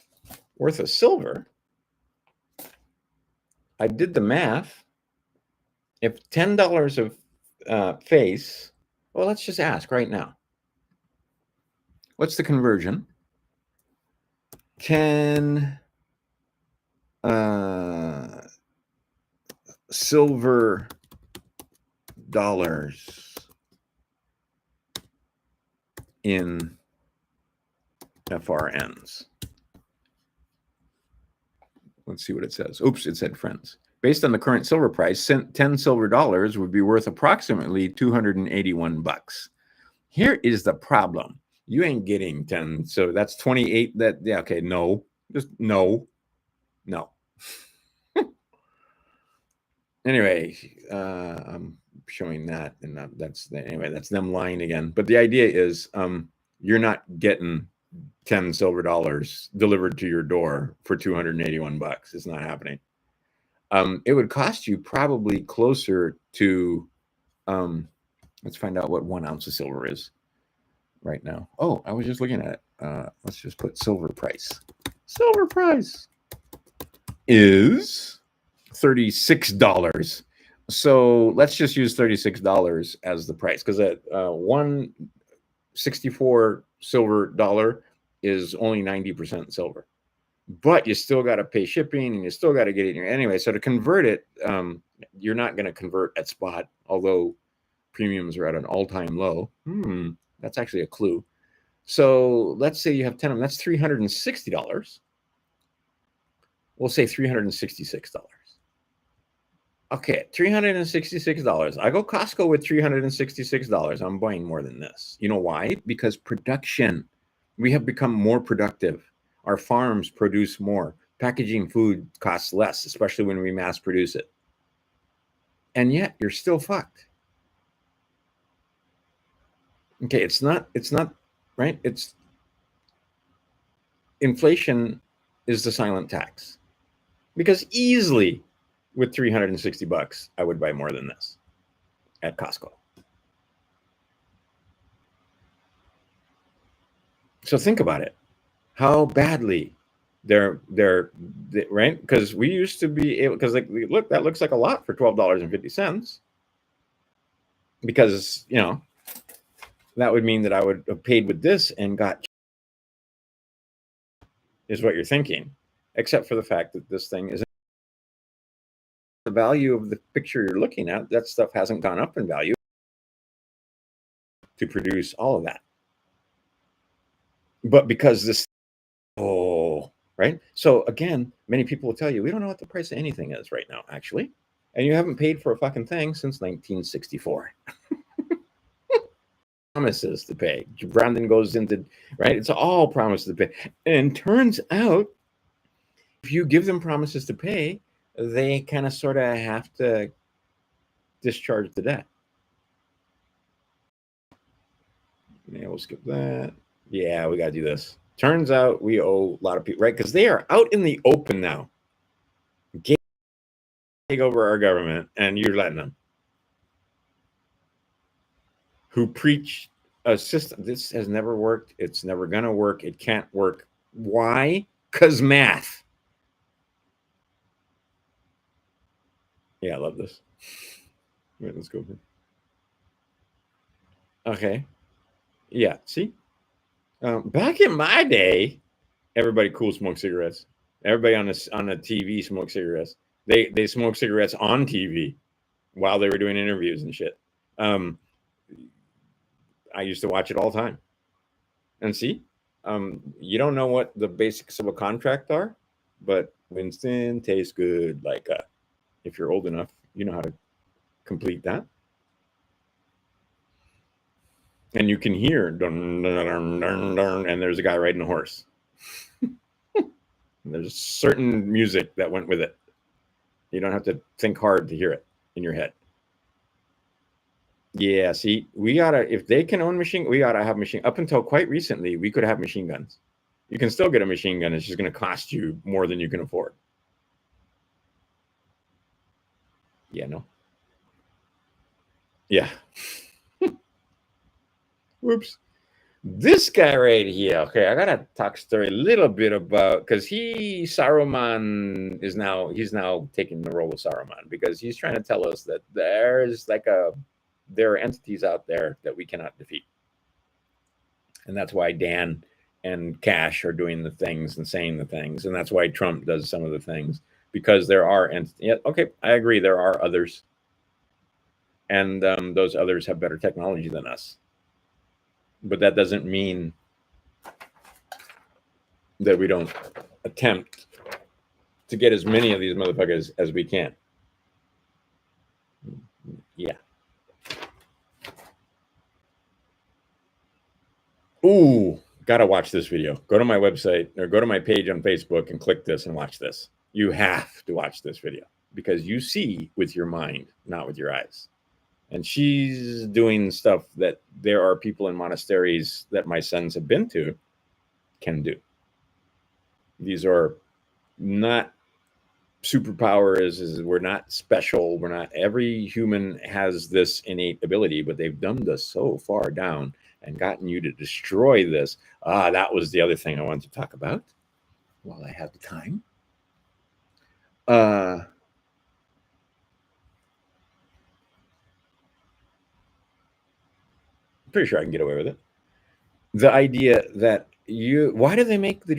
worth of silver, I did the math. If $10 of face, well, let's just ask right now. What's the conversion? 10 silver dollars in FRNs. Let's see what it says. Oops, it said friends. Based on the current silver price, 10 silver dollars would be worth approximately $281. Here is the problem. You ain't getting 10. So that's 28. No. Just no. Anyway, I'm showing that, and that's them lying again. But the idea is, you're not getting 10 silver dollars delivered to your door for $281. It's not happening. It would cost you probably closer to, let's find out what 1 ounce of silver is right now. Oh, I was just looking at it. Let's just put silver price. Silver price is $36. So let's just use $36 as the price, because at 164 silver dollar is only 90% silver. But you still got to pay shipping, and you still got to get it in your anyway. So to convert it, you're not going to convert at spot, although premiums are at an all-time low. That's actually a clue. So let's say you have 10 of them. That's $360. We'll say $366. Okay, $366. I go Costco with $366. I'm buying more than this. You know why? Because production. We have become more productive. Our farms produce more. Packaging food costs less, especially when we mass produce it. And yet you're still fucked. Okay, it's not right. It's inflation is the silent tax. Because easily with $360, I would buy more than this at Costco. So think about it. How badly they're right? Because we used to be able, because like, look, that looks like a lot for $12.50. Because, that would mean that I would have paid with this and got, is what you're thinking, except for the fact that this thing isn't the value of the picture you're looking at. That stuff hasn't gone up in value to produce all of that. But because this, right? So again, many people will tell you, we don't know what the price of anything is right now, actually. And you haven't paid for a fucking thing since 1964. Promises to pay. Brandon goes into, right? It's all promises to pay. And turns out, if you give them promises to pay, they kind of sort of have to discharge the debt. Yeah, we'll skip that. Yeah, we got to do this. Turns out we owe a lot of people, right? Because they are out in the open now. Take over our government, and you're letting them. Who preach a system. This has never worked. It's never going to work. It can't work. Why? Because math. Yeah, I love this. Wait, let's go here. Okay. Yeah, see? Back in my day, everybody cool smoked cigarettes. Everybody on the TV smoked cigarettes. They smoked cigarettes on TV while they were doing interviews and shit. I used to watch it all the time. And see, you don't know what the basics of a contract are, but Winston tastes good. Like, if you're old enough, you know how to complete that. And you can hear dun, dun, dun, dun, and there's a guy riding a horse. There's certain music that went with it. You don't have to think hard to hear it in your head. Yeah, see, we gotta, if they can own machine, we gotta have machine. Up until quite recently, we could have machine guns. You can still get a machine gun. It's just going to cost you more than you can afford. Yeah, no. Yeah. Whoops. This guy right here. Okay, I gotta talk story a little bit about, because Saruman is now, he's now taking the role of Saruman, because he's trying to tell us that there are entities out there that we cannot defeat, and that's why Dan and Cash are doing the things and saying the things, and that's why Trump does some of the things, because there are entities. Yeah, okay, I agree. There are others, and those others have better technology than us. But that doesn't mean that we don't attempt to get as many of these motherfuckers as we can. Yeah. Ooh, gotta watch this video. Go to my website or go to my page on Facebook and click this and watch this. You have to watch this video because you see with your mind, not with your eyes. And she's doing stuff that there are people in monasteries that my sons have been to can do. These are not superpowers, is we're not special, we're not, every human has this innate ability, but they've dumbed us so far down and gotten you to destroy this. That was the other thing I wanted to talk about while I have the time. Pretty sure I can get away with it. The idea that why do they make the drink